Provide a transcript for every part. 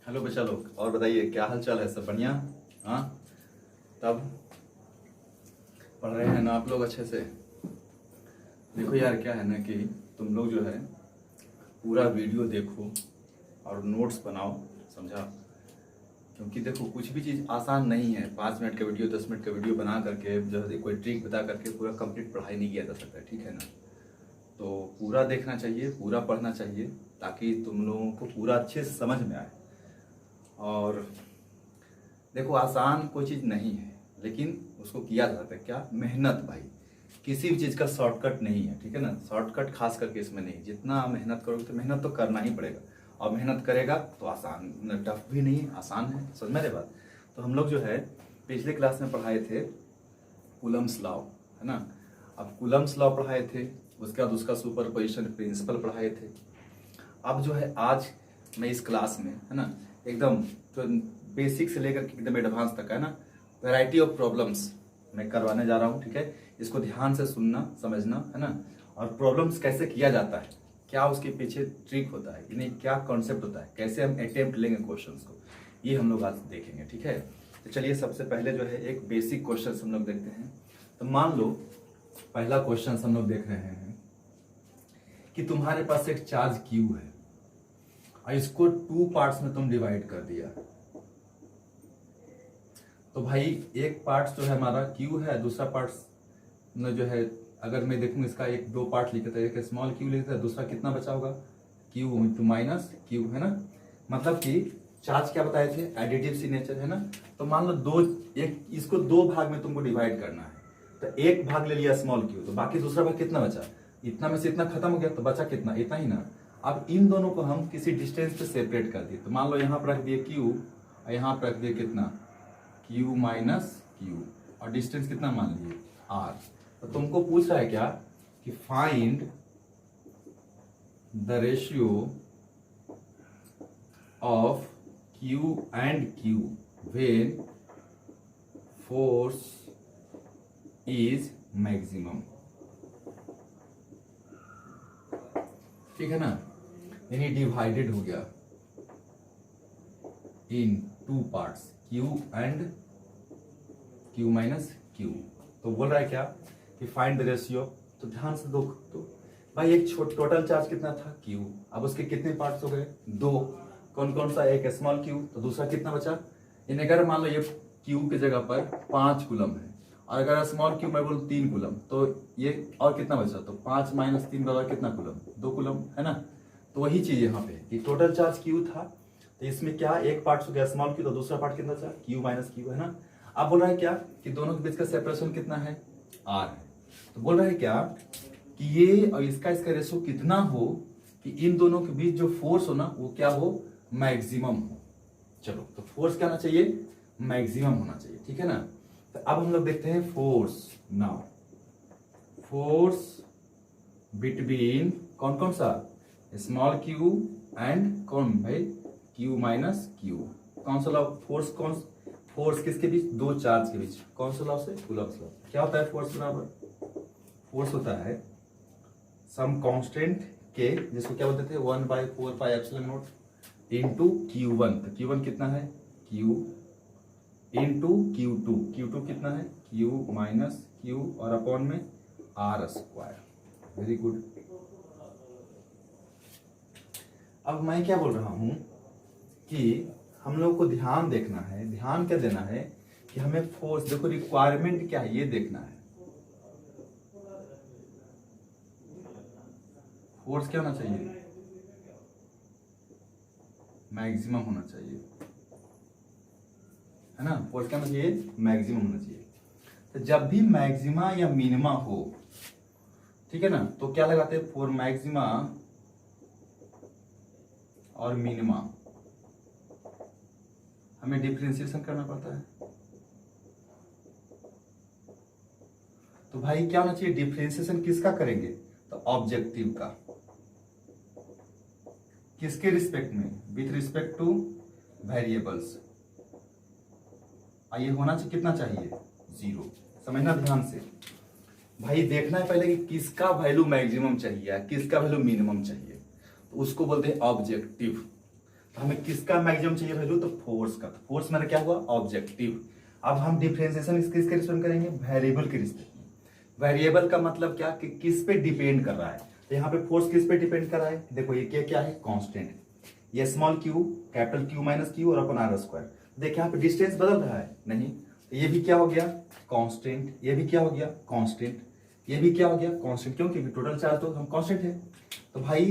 Hello बच्चा लोग, और बताइए क्या हाल चाल है? सब बढ़िया? हाँ, तब पढ़ रहे हैं ना आप लोग अच्छे से? देखो यार, क्या है ना कि तुम लोग जो है पूरा वीडियो देखो और नोट्स बनाओ, समझा? क्योंकि देखो, कुछ भी चीज़ आसान नहीं है। 5 मिनट का वीडियो, 10 मिनट का वीडियो बना करके जो है कोई ट्रिक बता करके पूरा कंप्लीट पढ़ाई नहीं किया जा सकता, ठीक है ना? तो पूरा देखना चाहिए, पूरा पढ़ना चाहिए, ताकि तुम लोगों को पूरा अच्छे से समझ में आए। और देखो, आसान कोई चीज़ नहीं है, लेकिन उसको किया जा सकता है। क्या? मेहनत भाई। किसी भी चीज़ का शॉर्टकट नहीं है, ठीक है ना? शॉर्टकट खास करके इसमें नहीं। जितना मेहनत करोगे तो मेहनत तो करना ही पड़ेगा, और मेहनत करेगा तो आसान, टफ भी नहीं है, आसान है। समझ मेरे बात? तो हम लोग जो है पिछले क्लास में पढ़ाए थे कूलम्स लॉ, है ना? अब कूलम्स लॉ पढ़ाए थे, उसके बाद उसका सुपरपोजिशन प्रिंसिपल पढ़ाए थे। अब जो है आज मैं इस क्लास में, है ना, एकदम तो बेसिक से लेकर के एकदम एडवांस तक, है ना, वैरायटी ऑफ प्रॉब्लम्स मैं करवाने जा रहा हूँ, ठीक है? इसको ध्यान से सुनना, समझना, है ना? और प्रॉब्लम्स कैसे किया जाता है, क्या उसके पीछे ट्रिक होता है, यानी क्या कॉन्सेप्ट होता है, कैसे हम अटेम्प्ट लेंगे क्वेश्चंस को, ये हम लोग आज देखेंगे, ठीक है? तो चलिए, सबसे पहले जो है एक बेसिक क्वेश्चन हम लोग देखते हैं। तो मान लो पहला क्वेश्चन हम लोग देख रहे हैं कि तुम्हारे पास एक चार्ज क्यू है और इसको 2 पार्ट्स में तुम डिवाइड कर दिया। तो भाई एक पार्ट जो है हमारा क्यू है, दूसरा पार्ट में जो है, अगर मैं देखूं इसका एक 2 पार्ट लिखा था, एक स्मॉल क्यू लिखा था, दूसरा कितना बचा होगा? क्यू इंटू माइनस क्यू, है ना? मतलब कि चार्ज क्या बताए थे? एडिटिव सिग्नेचर, है ना? तो मान लो इसको 2 भाग में तुमको डिवाइड करना है। तो एक भाग ले लिया स्मॉल क्यू, तो बाकी दूसरा भाग कितना बचा? इतना में से इतना खत्म हो गया, तो बचा कितना? इतना ही ना। अब इन दोनों को हम किसी डिस्टेंस पे सेपरेट कर दिए। तो मान लो यहाँ पर रख दिए क्यू और यहाँ पर रख दिए कितना? क्यू माइनस क्यू, और डिस्टेंस कितना मान लिए? आर। तो तुमको पूछ रहा है क्या कि find the ratio of Q and Q when force is maximum, ठीक है ना? यानी डिवाइडेड हो गया इन 2 parts, Q and Q minus Q. तो बोल रहा है क्या कि फाइंड द रेशियो। तो ध्यान से दो, तो भाई एक टोटल चार्ज कितना था? क्यू। अब उसके कितने पार्ट्स हो गए? 2। कौन कौन सा? एक स्मॉल क्यू, तो दूसरा कितना बचा? यानी अगर मान लो ये क्यू की जगह पर 5 कूलम है, और अगर स्मॉल क्यू मैं बोलूँ 3 कूलम, तो ये और कितना बचा? तो 5 माइनस 3 बराबर कितना कूलम? 2 कूलम, है ना? तो वही चीज यहाँ पे कि टोटल चार्ज क्यू था, तो इसमें क्या एक पार्ट हो गया स्मॉल क्यू, तो दूसरा पार्ट कितना था? क्यू माइनस क्यू, है ना? अब बोल रहा है क्या कि दोनों के बीच का सेपरेशन कितना है? आर है। तो बोल रहा है क्या कि ये और इसका रेशियो कितना हो कि इन दोनों के बीच जो फोर्स हो ना, वो क्या हो? मैक्सिमम हो। चलो, तो फोर्स क्या होना चाहिए? मैक्सिमम होना चाहिए, ठीक है ना? तो अब हम लोग देखते हैं फोर्स। नाउ फोर्स बिटवीन कौन कौन सा? स्मॉल क्यू एंड कौन भाई? Q minus Q. कौन सा लॉ? फोर्स किसके बीच? 2 चार्ज के बीच। कौन सा लॉ से? Coulomb's law. क्या होता है फोर्स बराबर? फोर्स होता है सम कांस्टेंट के, जिसको क्या बोलते थे? 1/4πε0 इंटू Q1। तो Q1 कितना है? Q into Q2। Q2 कितना है? Q माइनस Q, और अपॉन में R स्क्वायर। Very good. अब मैं क्या बोल रहा हूं कि हम लोग को ध्यान देखना है। ध्यान क्या देना है कि हमें फोर्स, देखो रिक्वायरमेंट क्या है ये देखना है। फोर्स क्या होना चाहिए? मैक्सिमम होना चाहिए, है ना? फोर्स क्या होना चाहिए? मैक्सिमम होना चाहिए। तो जब भी मैक्सिमा या मिनिमा हो, ठीक है ना, तो क्या लगाते हैं? फॉर मैक्सिमा और मिनिमा हमें डिफरेंशिएशन करना पड़ता है। तो भाई क्या होना चाहिए? डिफरेंशिएशन किसका करेंगे? तो ऑब्जेक्टिव का। किसके रिस्पेक्ट में? With respect two variables. ये होना चाहिए कितना चाहिए? 0। समझना ध्यान से भाई। देखना है पहले कि किसका वैल्यू मैक्सिमम चाहिए, किसका वैल्यू मिनिमम चाहिए, तो उसको बोलते हैं ऑब्जेक्टिव। तो हमें किसका मैक्सिमम चाहिए वैल्यू, तो फोर्स का। तो फोर्स मेरा क्या हुआ, ऑब्जेक्टिव। अब हम डिफरेंशिएशन किसके रिस्पेक्ट करेंगे, वेरिएबल के रिस्पेक्ट में। वेरिएबल का मतलब क्या कि किस पे डिपेंड कर रहा है। तो यहाँ पे फोर्स किस पे डिपेंड कर रहा है, देखो ये क्या क्या है, कांस्टेंट। ये small Q capital Q minus Q और अपन आर स्क्वायर। देखिए यहाँ पे डिस्टेंस बदल रहा है नहीं, तो ये भी क्या हो गया कांस्टेंट, ये भी क्या हो गया कांस्टेंट, ये भी क्या हो गया कांस्टेंट। क्यों, क्योंकि टोटल चार्ज तो हम कांस्टेंट है। तो भाई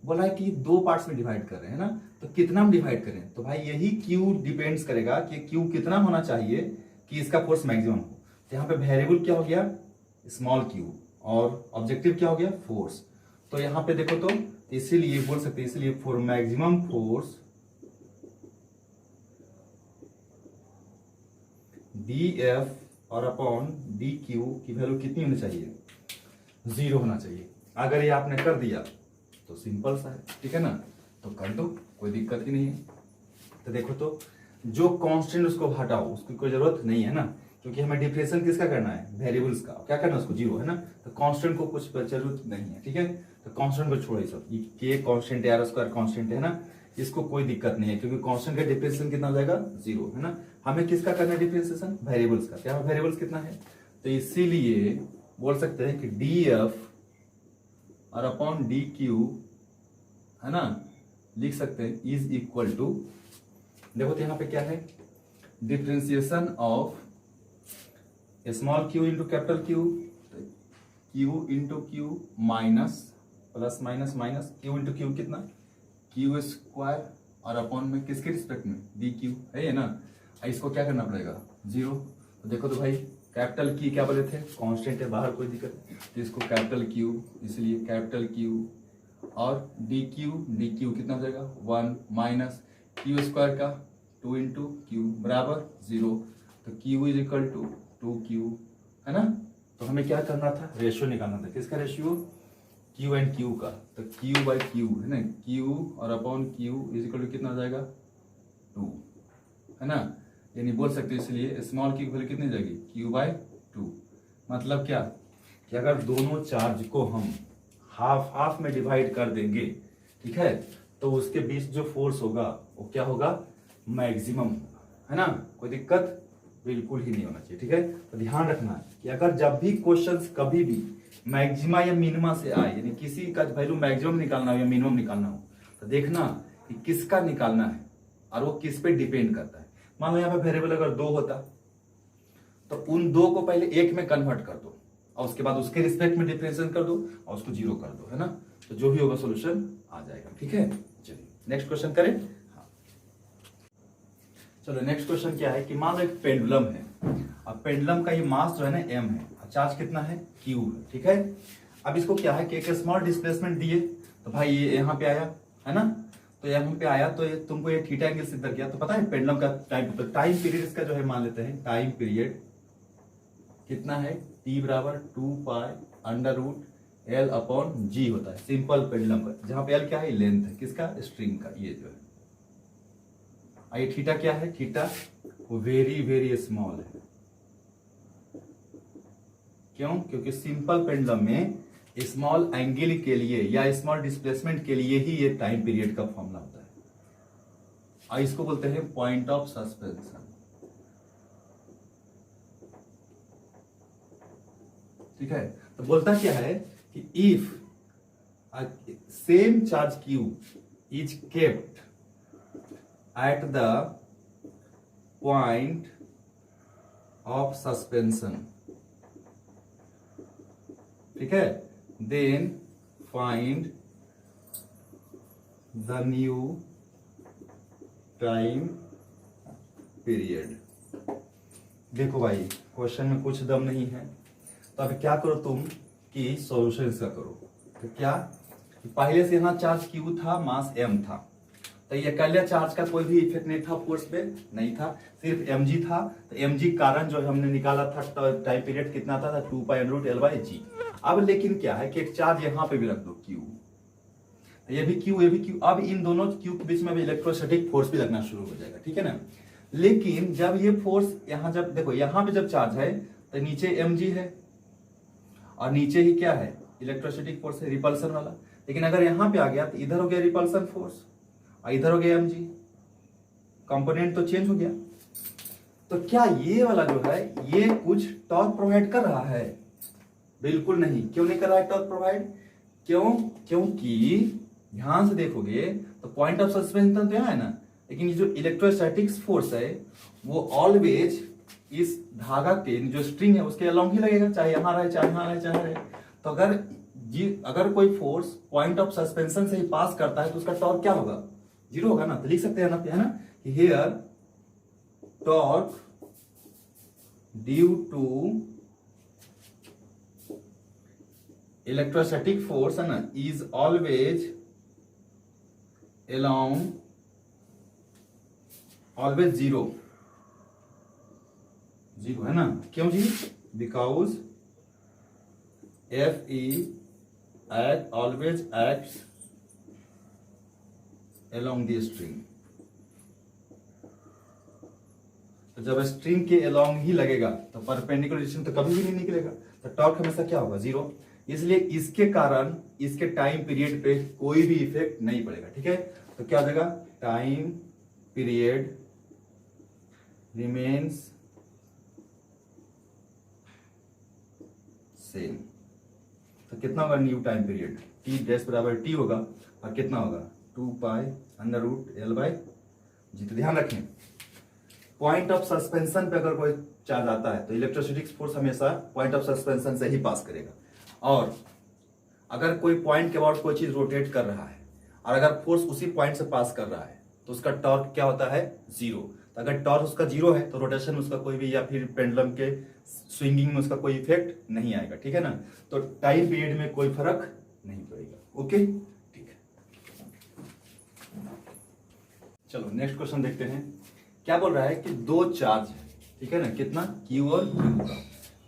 बोला है कि दो पार्ट्स में डिवाइड कर रहे हैं ना, तो कितना हम डिवाइड करें, तो भाई यही क्यू डिपेंड्स करेगा कि क्यू कितना होना चाहिए कि इसका फोर्स मैक्सिमम हो। तो यहाँ पे वेरिएबल क्या हो गया स्मॉल क्यू और ऑब्जेक्टिव क्या हो गया फोर्स। तो यहाँ पे देखो तो इसीलिए बोल सकते हैं, इसीलिए for maximum force D F और अपॉन डी क्यू की वैल्यू कितनी होनी चाहिए, 0 होना चाहिए। अगर ये आपने कर दिया तो सिंपल सा है, ठीक है ना, तो कर दो, कोई दिक्कत ही नहीं है। तो देखो तो जो कांस्टेंट उसको हटाओ, उसकी कोई जरूरत नहीं है ना, क्योंकि हमें डिफरेंशियल किसका करना है, वेरिएबल्स का। क्या करना है उसको 0 है ना, तो कांस्टेंट को कुछ जरूरत नहीं है, ठीक है। तो कांस्टेंट को छोड़ो, सब ये के कांस्टेंट है, आर स्क्वायर कांस्टेंट है ना, इसको कोई दिक्कत नहीं है, क्योंकि कांस्टेंट का डिफरेंशियल कितना हो जाएगा 0 है ना। हमें किसका करना है डिफरेंशिएशन, वेरिएबल्स का। क्या वेरिएबल्स कितना है, तो इसीलिए बोल सकते हैं कि डी एफ और अपॉन डी क्यू है ना, लिख सकते हैं इज इक्वल टू, देखो तो यहाँ पे क्या है, differentiation of small Q into capital Q, Q into Q minus plus minus minus Q into Q कितना, क्यू स्क्वायर और अपॉन में किसके रिस्पेक्ट में, डी क्यू है ना। इसको क्या करना पड़ेगा 0। तो देखो तो भाई कैपिटल की क्या बोले थे, कांस्टेंट है बाहर, कोई दिक्कत नहीं, तो इसको कैपिटल क्यू, इसलिए कैपिटल क्यू और डी क्यू कितना हो जाएगा 1 माइनस क्यू स्क्वायर का 2 इंटू क्यू बराबर 0। तो Q is equal to 2q है ना। तो हमें क्या करना था, रेशियो निकालना था, किसका रेशियो, क्यू एंड क्यू का। तो क्यू बाई क्यू है ना, क्यू और upon q is equal to कितना हो जाएगा 2 है ना, यानी बोल सकते हैं इसलिए स्मॉल की वैल्यू कितनी जाएगी, क्यू बाई 2। मतलब क्या कि अगर दोनों चार्ज को हम हाफ हाफ में डिवाइड कर देंगे, ठीक है, तो उसके बीच जो फोर्स होगा वो क्या होगा, मैक्सिमम है ना, कोई दिक्कत बिल्कुल ही नहीं होना चाहिए, ठीक है। तो ध्यान रखना कि अगर जब भी क्वेश्चंस कभी भी मैक्सिमा या मिनिमा से आए, यानी किसी का वैल्यू मैक्सिमम निकालना हो या मिनिमम निकालना हो, तो देखना कि किसका निकालना है और वो किस पे डिपेंड करता है। मान लो यहाँ पे वेरिएबल अगर 2 होता तो उन 2 को पहले 1 में कन्वर्ट कर दो और उसके बाद उसके रिस्पेक्ट में डिफरेंशिएशन कर दो और उसको 0 कर दो, है ना। तो जो भी होगा सोल्यूशन आ जाएगा, ठीक है। चलिए नेक्स्ट क्वेश्चन करें। हाँ चलो नेक्स्ट क्वेश्चन क्या है कि मान लो एक पेंडुलम है, अब पेंडुलम का ये मास जो है ना m है, चार्ज कितना है q है, ठीक है। अब इसको क्या है कि एक स्मॉल डिस्प्लेसमेंट दिए, तो भाई ये यहाँ पे आया है ना, तो यहाँ पे आया तो ये तुमको ये थीटा एंगल से किया, तो पता है पेंडुलम का टाइम पीरियड इसका जो है मान लेते हैं, टाइम पीरियड कितना है, t बराबर 2 pi under root l upon g होता है सिंपल पेंडुलम का, जहां पे l क्या है लेंथ है किसका, स्ट्रिंग का, ये जो है। ये थीटा क्या है, थीटा वेरी वेरी स्मॉल है, क्यों, क्योंकि सिंपल पेंडुलम में स्मॉल एंगल के लिए या स्मॉल डिस्प्लेसमेंट के लिए ही ये टाइम पीरियड का फॉर्मूला होता है, और इसको बोलते हैं पॉइंट ऑफ सस्पेंशन, ठीक है। तो बोलता क्या है कि if same charge q is kept at the point of suspension, ठीक है, then find the new time period. देखो भाई क्वेश्चन में कुछ दम नहीं है, तो अभी क्या करो तुम कि सॉल्यूशन इसका करो। तो क्या पहले से यहाँ चार्ज q था, मास m था, तो ये अकेले चार्ज का कोई भी इफेक्ट नहीं था, फोर्स पे नहीं था, सिर्फ mg था। तो mg कारण जो हमने निकाला था टाइम पीरियड कितना था 2 pi under root l by g। अब लेकिन क्या है कि एक चार्ज यहाँ पे भी रख दो q, तो ये भी q ये भी q, अब इन दोनों q के बीच में भी इलेक्ट्रोस्टैटिक फोर्स भी लगना शुरू हो जाएगा, ठीक है ना। लेकिन जब ये फोर्स यहाँ, जब देखो यहाँ पे जब चार्ज है तो नीचे mg है और नीचे ही क्या है इलेक्ट्रोस्टैटिक फोर्स है रिपल्सन वाला, लेकिन अगर यहाँ पे आ गया तो इधर हो गया रिपल्सन फोर्स और इधर हो गया mg, कंपोनेंट तो चेंज हो गया। तो क्या ये वाला जो है ये कुछ टॉर्क प्रोवाइड कर रहा है? बिल्कुल नहीं। क्यों नहीं कर रहा है टॉर्क प्रोवाइड? क्यों? क्योंकि ध्यान से देखोगे तो पॉइंट ऑफ सस्पेंशन तो यहाँ है ना, लेकिन ये जो इलेक्ट्रोस्टैटिक्स फोर्स है वो ऑलवेज इस धागा के जो स्ट्रिंग है उसके अलोंग ही लगेगा, चाहे यहाँ रहे चाहे यहाँ रहे चाहे रहे। तो अगर कोई फोर्स पॉइंट ऑफ सस्पेंशन से ही पास करता है तो उसका टॉर्क क्या होगा? जीरो होगा ना। तो लिख सकते हैं ना, है ना, कि here torque due to electrostatic force है ना is always along always zero है ना। क्यों जी? Because F E act always acts along the string. तो जब स्ट्रिंग के along ही लगेगा तो परपेंडिकुलर डिस्टेंस तो कभी भी नहीं निकलेगा, तो टॉर्क हमेशा क्या होगा? जीरो। इसलिए इसके कारण इसके टाइम पीरियड पे कोई भी इफेक्ट नहीं पड़ेगा। ठीक है, तो क्या हो जाएगा? Time period remains same. तो कितना होगा new time period? T dash बराबर टी होगा, और कितना होगा? 2 pi under root L by G. तो ध्यान रखें, पॉइंट ऑफ सस्पेंशन पे अगर कोई चार्ज आता है तो इलेक्ट्रोस्टैटिक फोर्स हमेशा पॉइंट ऑफ सस्पेंशन से ही पास करेगा। और अगर कोई पॉइंट के अबाउट कोई चीज रोटेट कर रहा है और अगर फोर्स उसी पॉइंट से पास कर रहा है तो उसका टॉर्क क्या होता है? जीरो। तो अगर टॉर्क उसका जीरो है तो रोटेशन में उसका कोई भी या फिर पेंडुलम के स्विंगिंग में उसका कोई इफेक्ट नहीं आएगा। ठीक है ना, तो टाइम पीरियड में कोई फर्क नहीं पड़ेगा। ओके, ठीक है। चलो नेक्स्ट क्वेश्चन देखते हैं। क्या बोल रहा है कि दो चार्ज है, ठीक है ना, कितना? Q और Q का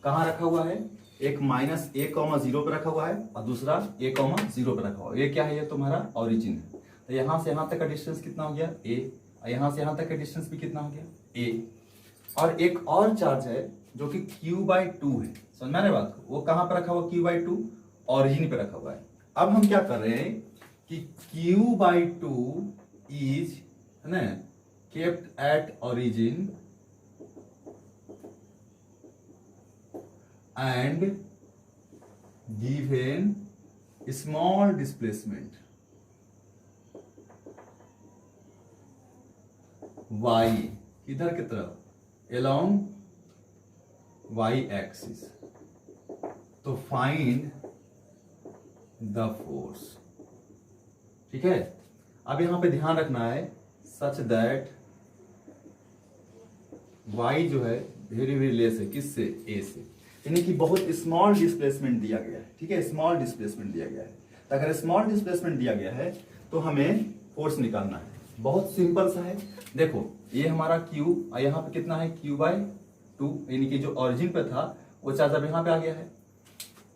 कहाँ रखा हुआ है? एक -a,0 पे रखा हुआ है और दूसरा a,0 पे रखा हुआ है। ये क्या है? ये तुम्हारा ओरिजिन है। तो यहां से यहां तक का डिस्टेंस कितना हो गया? a, और यहां से यहां तक का डिस्टेंस भी कितना हो गया? a। और एक और चार्ज है जो कि Q/2 है। समझ में आ रहा है बात को? वो कहां पर रखा हुआ? Q/2 ओरिजिन पे रखा हुआ है। अब हम क्या कर रहे हैं कि Q/2 इज, है ना, kept at origin and given small displacement y किधर की तरफ? along y axis। तो find the force। ठीक है, अब यहां पे ध्यान रखना है such that y जो है वेरी वेरी लेस है किससे? a से, यानी कि बहुत स्मॉल डिस्प्लेसमेंट दिया गया है। ठीक है, स्मॉल डिस्प्लेसमेंट दिया गया है। तो अगर स्मॉल डिस्प्लेसमेंट दिया गया है तो हमें फोर्स निकालना है। बहुत सिंपल सा है। देखो ये हमारा Q और यहाँ पे कितना है? Q/2, यानी कि जो ओरिजिन पे था वो चार्ज अब यहाँ पे आ गया है।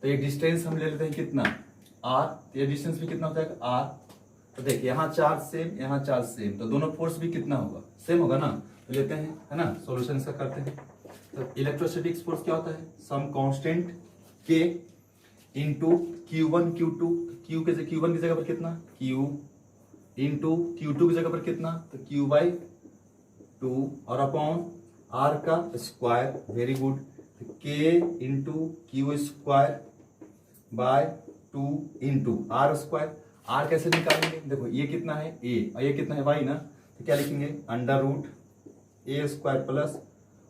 तो ये डिस्टेंस हम ले लेते हैं कितना? R। तो ये डिस्टेंस भी कितना हो जाएगा? R। तो देखिए यहाँ चार्ज सेम, यहाँ चार्ज सेम, तो दोनों फोर्स भी कितना होगा? सेम होगा ना। तो लेते हैं, है ना, सॉल्यूशन इसका करते हैं। तो इलेक्ट्रोस्टैटिक फोर्स क्या होता है? Some constant K into Q1 Q2। Q के Q1 की जगह पर कितना? Q इंटू Q2 की जगह पर कितना? तो Q/2 और अपॉन R का स्क्वायर। Very good. तो K into Q square by 2 into R square. R कैसे निकालेंगे? देखो ये कितना है? A और ये कितना है? Y ना। तो क्या लिखेंगे? Under root A square plus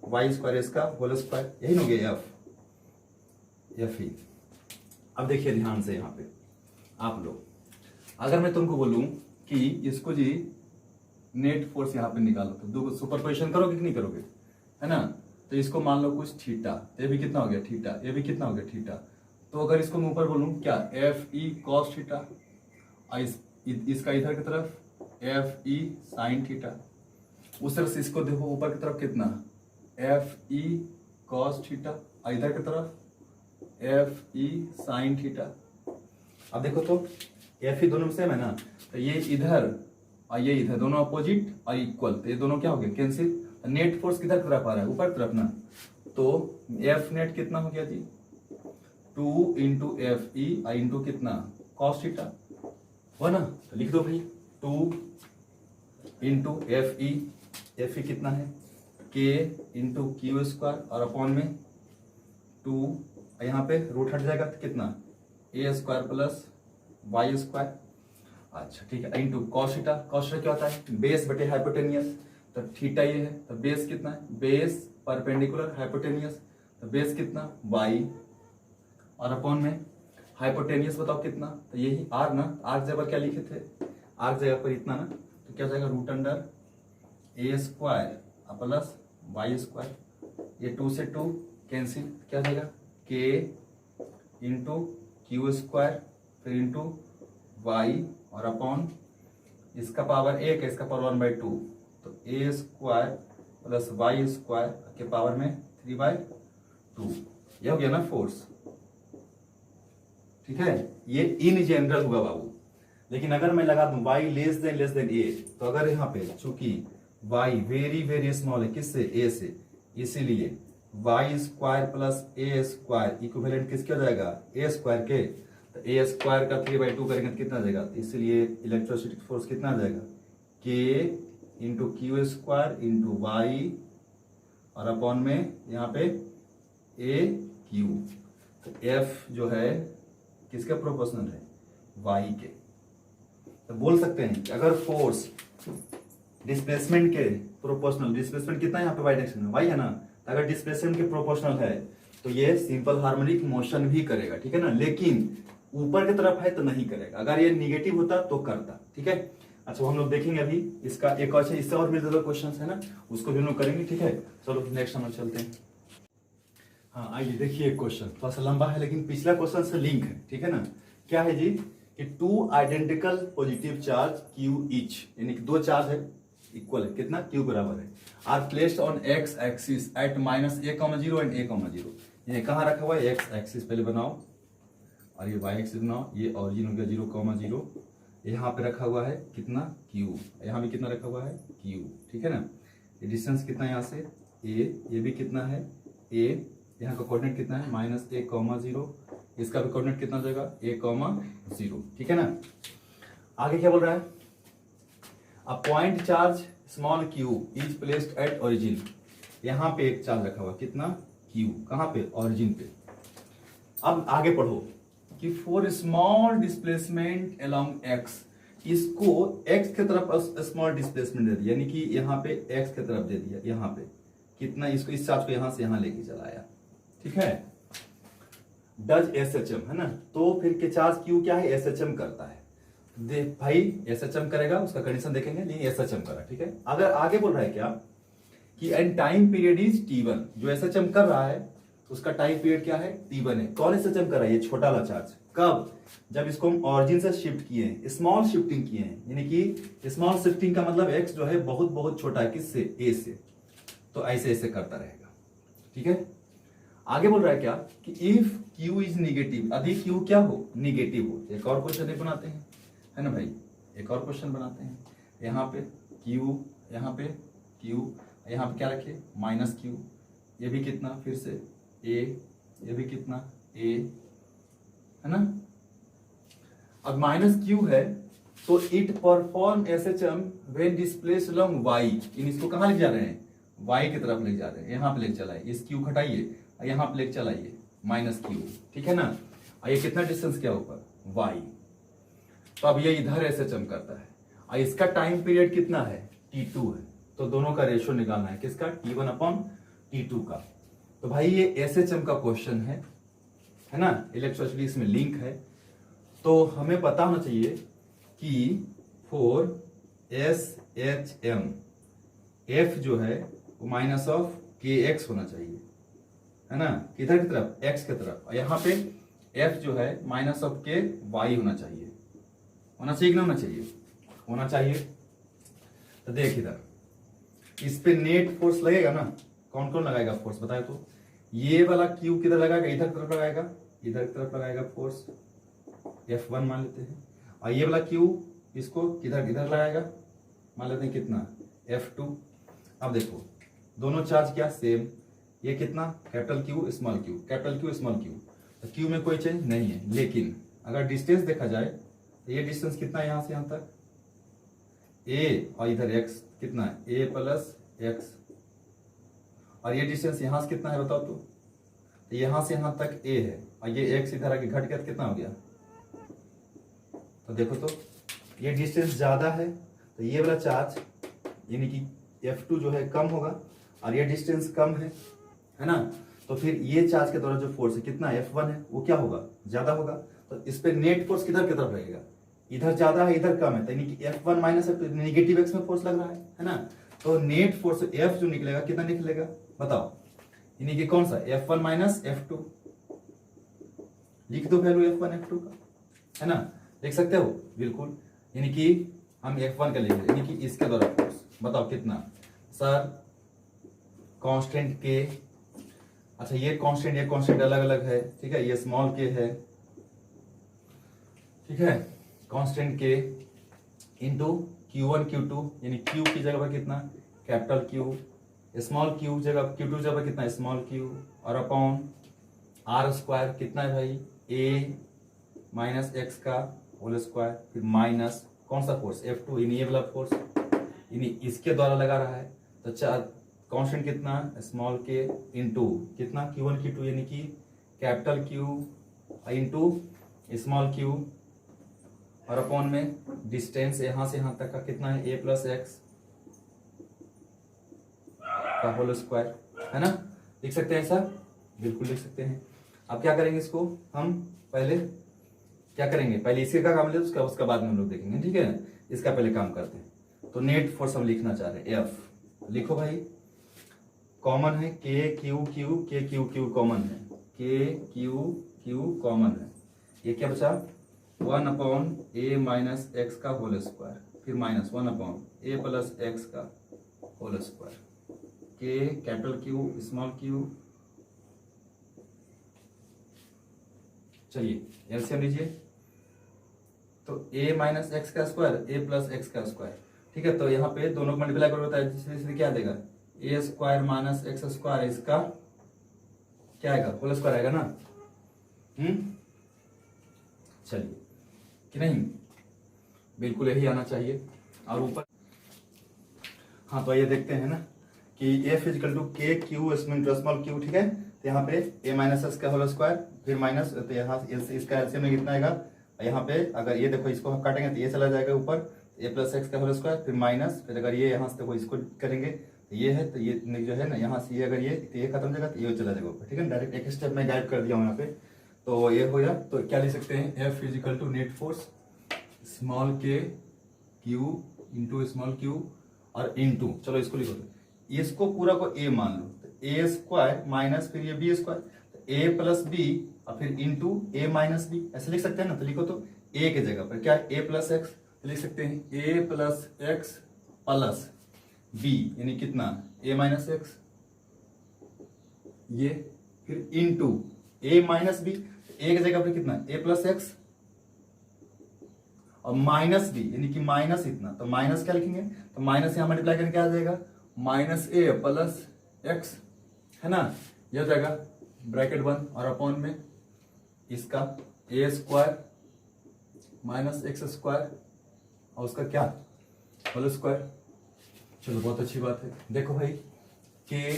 y square इसका होल स्क्वायर। यही हो गया एफ ई। अब देखिए ध्यान से, यहाँ पे आप लोग, अगर मैं तुमको बोलूं कि इसको जी नेट फोर्स यहाँ पे निकालो तो दो सुपरपोजिशन करोगे कि नहीं करोगे? है ना। तो इसको मान लो कुछ थीटा, ये भी कितना हो गया? थीटा। ये भी कितना हो गया? थीटा। तो अगर इसको मैं ऊपर बोलूं क्या? एफ ई कॉस थीटा, और इसका इधर की तरफ एफ ई साइन थीटा। उस तरफ से इसको देखो ऊपर की तरफ कितना? एफ ई कॉस थीटा, और इधर की तरफ एफ ई साइन थीटा। अब देखो तो एफ ई दोनों सेम है ना, तो ये इधर और ये इधर दोनों अपोजिट और इक्वल, तो ये दोनों क्या हो गया? कैंसिल। नेट फोर्स किधर की तरफ आ रहा है? ऊपर की तरफ ना। तो एफ नेट कितना हो गया जी? 2 इंटू एफ ई इंटू कितना? कॉस थीटा, हो ना। तो लिख दो भाई 2 इंटू एफ ई कितना है के इंटू क्यू स्क्वायर और अपॉन में 2, यहाँ पे रूट हट जाएगा तो कितना ए स्क्वायर प्लस वाई स्क्वायर। अच्छा ठीक है, इंटू कॉस थीटा क्या होता है बेस बटे हाइपोटेनियस, तो थीटा ये है तो बेस कितना है बेस परपेंडिकुलर हाइपोटेनियस, तो बेस कितना वाई और अपॉन में हाइपोटेनियस बताओ कितना, तो यही आर ना, आर जगह क्या लिखे थे आर जगह पर इतना ना, तो क्या हो जाएगा रूट अंडर ए स्क्वायर प्लस वाई स्क्वायर, ये 2 से 2 कैंसिल, क्या हो जाएगा के इंटू क्यू स्क्वायर फिर इंटू वाई और अपॉन इसका पावर 1 है इसका पावर 1/2, तो ए स्क्वायर प्लस वाई स्क्वायर के पावर में 3/2, ये हो गया ना फोर्स। ठीक है, ये इन जनरल हुआ बाबू। लेकिन अगर मैं लगा दूं y लेस देन ए, तो अगर यहाँ पे चूंकि y वेरी वेरी स्मॉल है किससे a से, इसीलिए वाई स्क्वायर प्लस ए स्क्वायर इक्विवेलेंट किसके हो जाएगा ए स्क्वायर के, तो ए स्क्वायर का 3/2 करेंगे तो कितना आ जाएगा, तो इसलिए इलेक्ट्रोस्टैटिक फोर्स कितना आ जाएगा k into q square into y और अपॉन में यहाँ पे ए क्यू, तो एफ जो है किसके प्रोपोर्शनल है वाई के। तो बोल सकते हैं कि अगर फोर्स डिस्प्लेसमेंट के प्रोपोर्शनल, डिस्प्लेसमेंट कितना है यहाँ पे वाई डायरेक्शन में वाई है ना, तो अगर डिस्प्लेसमेंट के प्रोपोर्शनल है तो ये सिंपल हार्मोनिक मोशन भी करेगा, ठीक है ना, लेकिन ऊपर की तरफ है तो नहीं करेगा, अगर ये निगेटिव होता तो करता। ठीक है, अच्छा हम लोग देखेंगे अभी इसका एक और इससे और मिलता क्वेश्चन है ना, उसको भी हम लोग करेंगे। ठीक है, चलो नेक्स्ट हम लोग चलते हैं। हाँ आइए देखिए एक क्वेश्चन थोड़ा सा लंबा है लेकिन पिछला क्वेश्चन से लिंक है। ठीक है ना, क्या है जी कि 2 identical positive charge Q each, यानी कि 2 चार्ज है इक्वल है कितना क्यू बराबर है, are placed on x axis at -a,0 and a,0। ये कहाँ रखा हुआ है एक्स एक्सिस पहले बनाओ और ये वाई एक्सिस बनाओ, ये ऑरिजिन हो गया 0,0, यहाँ पे रखा हुआ है कितना क्यू, यहाँ भी कितना रखा हुआ है क्यू। ठीक है ना, ये डिस्टेंस कितना है यहाँ से ए, ये भी कितना है ए, यहाँ का कोऑर्डिनेट कितना है -a,0, इसका भी कोऑर्डिनेट कितना हो जाएगा a,0। ठीक है ना, आगे क्या बोल रहा है, a point charge small q is placed at origin, यहाँ पे एक चार्ज रखा हुआ कितना q, कहाँ पे ओरिजिन पे। अब आगे पढ़ो कि for small displacement along x, इसको x के तरफ स्मॉल डिस्प्लेसमेंट दे दिया, यानी कि यहाँ पे x के तरफ दे दिया, यहाँ पे कितना, इसको इस चार्ज को यहाँ से यहाँ लेके चलाया। ठीक है, डज SHM है ना, तो फिर के चार्ज q क्या है SHM करता है, देख भाई SHM करेगा उसका कंडीशन देखेंगे, लेकिन SHM करा। ठीक है, अगर आगे बोल रहा है क्या कि and time period is T1, जो SHM कर रहा है उसका टाइम पीरियड क्या है T1 है। कौन SHM कर रहा है, ये छोटा वाला चार्ज, कब, जब इसको हम ऑरिजिन से शिफ्ट किए हैं, स्मॉल शिफ्टिंग किए हैं, यानी कि स्मॉल शिफ्टिंग का मतलब x जो है बहुत बहुत छोटा है किससे a से, तो ऐसे ऐसे करता रहेगा। ठीक है, आगे बोल रहा है क्या कि इफ q इज निगेटिव, यदि q क्या हो निगेटिव हो। एक और क्वेश्चन बनाते हैं है ना भाई, एक और क्वेश्चन बनाते हैं, यहाँ पे q, यहाँ पे q, यहाँ पे क्या रखे -q, ये भी कितना फिर से a, ये भी कितना a है ना। अब -q है तो it perform SHM when displaced along y, इन इसको कहाँ ले जा रहे हैं y की तरफ ले जा रहे हैं, यहाँ पे लेके चलाइए, इस q घटाइए यहाँ पे लेके चलाइए -q। ठीक है ना, और ये कितना डिस्टेंस क्या ऊपर y, तो अब ये इधर SHM करता है और इसका टाइम पीरियड कितना है T2 है, तो दोनों का रेशियो निकालना है किसका T1/T2 का। तो भाई ये SHM का क्वेश्चन है ना, इलेक्ट्रोस्टैटिक इसमें लिंक है, तो हमें पता होना चाहिए कि फॉर SHM F जो है वो -kx होना चाहिए, है ना, किधर की तरफ x की तरफ, और यहाँ पे F जो है -ky होना चाहिए, होना चाहिए कि ना होना चाहिए, होना चाहिए। तो देख इधर इस पे नेट फोर्स लगेगा ना, कौन कौन लगाएगा फोर्स बताए, तो ये वाला Q किधर लगाएगा इधर की तरफ लगाएगा, इधर की तरफ लगाएगा फोर्स F1 मान लेते हैं, और ये वाला Q इसको किधर किधर लगाएगा मान लेते हैं कितना F2। अब देखो दोनों चार्ज क्या सेम, ये कितना capital Q small q, capital Q small q, तो Q में कोई चेंज नहीं है, लेकिन अगर डिस्टेंस देखा जाए तो ये डिस्टेंस कितना है यहाँ से यहाँ तक ए और इधर एक्स कितना है, ए प्लस एक्स, और ये डिस्टेंस यहाँ से कितना है बताओ तो यहाँ से यहाँ तक ए है, और ये एक्स इधर आके घट गया तो कितना हो गया, तो देखो तो ये डिस्टेंस ज्यादा है तो ये वाला चार्ज यानी कि F2 जो है कम होगा, और ये डिस्टेंस कम है ना, तो फिर ये चार्ज के द्वारा जो फोर्स है कितना F1 है वो क्या होगा, ज्यादा होगा। तो इस पे नेट फोर्स किधर की तरफ रहेगा, इधर ज्यादा है इधर कम है, तो यानी कि F1 minus F2 negative x में फोर्स लग रहा है ना, तो नेट फोर्स F जो निकलेगा कितना निकलेगा बताओ, यानी कि कौन सा F1 माइनस F2, लिख दो वैल्यू F1 F2 का, है ना, देख सकते हो बिल्कुल, यानी कि हम F1 का लिख रहे यानी कि इसके द्वारा फोर्स बताओ कितना सर, कांस्टेंट के, अच्छा ये कांस्टेंट अलग अलग है, ठीक है, ये स्मॉल के है, ठीक है, कांस्टेंट के इंटू Q1 Q2 यानी Q की जगह पर कितना कैपिटल Q, स्मॉल Q जगह Q2 जगह पर कितना स्मॉल Q, और अपॉन R स्क्वायर कितना है भाई A माइनस एक्स का होल स्क्वायर, फिर माइनस कौन सा फोर्स F2 यानी ये वाला फोर्स यानी इसके द्वारा लगा रहा है, तो चार कांस्टेंट कितना स्मॉल के इंटू कितना Q1 Q2 यानी कि capital Q into small Q, और अपॉन में डिस्टेंस यहां से यहां तक का कितना है A प्लस एक्स का होल स्क्वायर, है ना, लिख सकते हैं ऐसा, बिल्कुल लिख सकते हैं। अब क्या करेंगे इसको हम पहले क्या करेंगे, पहले इसी का काम ले उसका बाद में हम लोग देखेंगे, ठीक है, इसका पहले काम करते हैं। तो नेट फोर्स हम लिखना चाह रहे हैं F, लिखो भाई, कॉमन है K Q Q कॉमन है, K Q कॉमन है, ये क्या बचा 1 अपॉन A माइनस एक्स का होल स्क्वायर, फिर minus 1 upon A plus x का whole square, K capital Q small q, चलिए एलसीएम लीजिए, तो a माइनस एक्स का स्क्वायर a प्लस एक्स का स्क्वायर, ठीक है, तो यहाँ पे दोनों को मल्टीप्लाई करो होता है जिससे क्या देगा a square minus x square, इसका क्या आएगा होल स्क्वायर आएगा ना, चलिए कि नहीं, बिल्कुल यही आना चाहिए। और ऊपर हाँ तो ये देखते हैं ना कि f इजिकल टू के क्यू स्मॉल क्यू, ठीक है, तो यहाँ पे a माइनस एक्स का होल स्क्वायर, फिर माइनस, तो यहाँ इसका एलसीएम में कितना आएगा, यहाँ पे अगर ये देखो इसको हम काटेंगे तो ये चला जाएगा ऊपर a प्लस एक्स का होल स्क्वायर, फिर माइनस, फिर अगर ये यहाँ से देखो इसको करेंगे तो ये है, तो ये जो है ना यहाँ से ये अगर ये तो ये खत्म हो जाएगा तो ये चला जाएगा ऊपर, ठीक है, डायरेक्ट एक स्टेप में गाइड कर दिया हूँ यहाँ पे, तो ये हो गया। तो क्या लिख सकते हैं F equal to net force small k q into small q और इंटू, चलो इसको लिखो, इसको पूरा को a मान लो, तो a स्क्वायर माइनस फिर ये b स्क्वायर, तो a प्लस बी और फिर इंटू a माइनस बी, ऐसे लिख सकते हैं ना, तो लिखो तो a के जगह पर क्या है a प्लस एक्स, तो लिख सकते हैं a plus x plus b यानी कितना a माइनस एक्स, ये फिर into a minus b, a की जगह पर कितना a प्लस एक्स और माइनस बी यानी कि माइनस इतना, तो माइनस क्या लिखेंगे, तो माइनस यहां मल्टीप्लाई करके क्या आ जाएगा माइनस ए प्लस एक्स, है ना, ये हो जाएगा ब्रैकेट 1 और अपॉन में इसका ए स्क्वायर माइनस एक्स स्क्वायर और उसका क्या होल स्क्वायर। चलो बहुत अच्छी बात है, देखो भाई के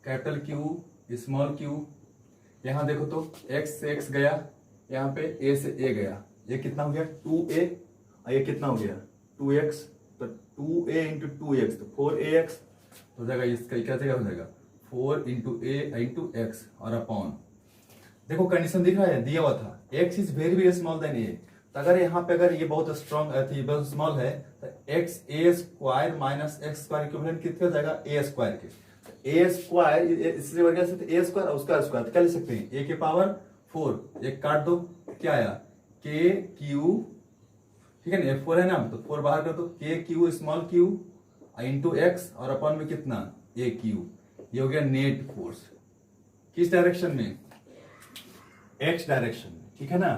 कैपिटल क्यू स्मॉल क्यू, यहां देखो तो एक्स से एक्स गया, यहाँ पे ए से ए गया, ये कितना हो गया 2a और ये कितना हो गया 2x, तो 2a इंटू 2x तो 4ax हो जाएगा, इसका क्या जगह हो जाएगा 4 इंटू a इंटू एक्स और अपॉन, देखो कंडीशन दिख रहा है दिया हुआ था x is very very small then a, तो अगर यहाँ पे अगर ये बहुत स्ट्रॉन्ग थी बहुत स्मॉल है तो x a square minus x square equivalent कितना हो जाएगा a स्क्वायर के, तो a स्क्वायर इससे बढ़ गया a स्क्वायर और उसका स्क्वायर, तो क्या लिख सकते हैं a के पावर 4, एक काट दो क्या आया के क्यू, ठीक है ना, F4 है ना, तो 4 बाहर कर दो, के Q small Q into x और अपॉन में कितना ए क्यू, ये हो गया नेट फोर्स, किस डायरेक्शन में एक्स डायरेक्शन में, ठीक है ना,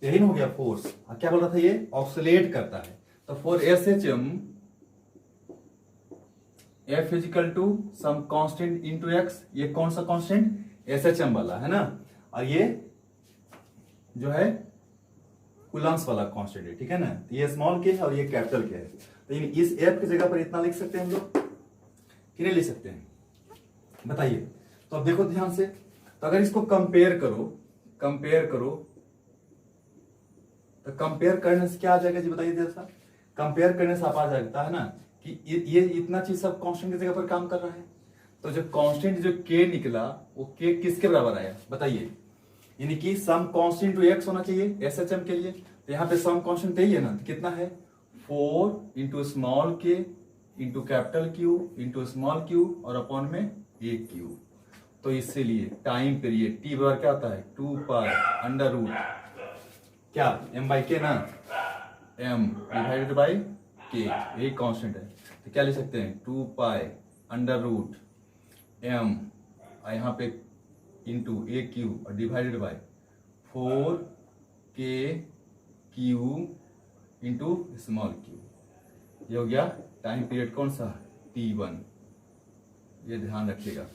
यही हो गया फोर्स। क्या बोल रहा था ये ऑक्सिलेट करता है, तो for S H M F equal to some constant into x, ये कौन सा कांस्टेंट एस एच एम वाला है ना, और ये जो है कूलम्स वाला कांस्टेंट है, ठीक है ना। तो ये स्मॉल के है और ये कैपिटल के है, तो इस एफ की जगह पर इतना लिख सकते हैं हम लोग कि नहीं लिख सकते हैं, बताइए। तो अब देखो ध्यान से, तो अगर इसको कंपेयर करो तो कंपेयर करने से क्या आ जाएगा जी, बताइए जैसा। कंपेयर करने से आप आ जाता है ना कि ये इतना चीज सब कांस्टेंट की जगह पर काम कर रहा है। तो जो कांस्टेंट जो के निकला वो के किसके बराबर आया बताइए, यानी कि सम कांस्टेंट टू एक्स होना चाहिए एसएचएम के लिए। तो यहाँ पे सम कांस्टेंट यही है ना, तो कितना है 4 इंटू स्मॉल के into capital Q into small q और अपॉन में ए क्यू। तो इसीलिए टाइम पीरियड टी बराबर क्या आता है 2 पाई अंडर रूट क्या एम बाई के ना, एम डिवाइडेड बाई के, यही कांस्टेंट है। तो क्या लिख सकते हैं 2 पाई अंडर रूट एम यहाँ पे इंटू ए क्यू और डिवाइडेड बाई 4 के क्यू इंटू स्मॉल क्यू। ये हो गया टाइम पीरियड कौन सा T1। ये ध्यान रखिएगा,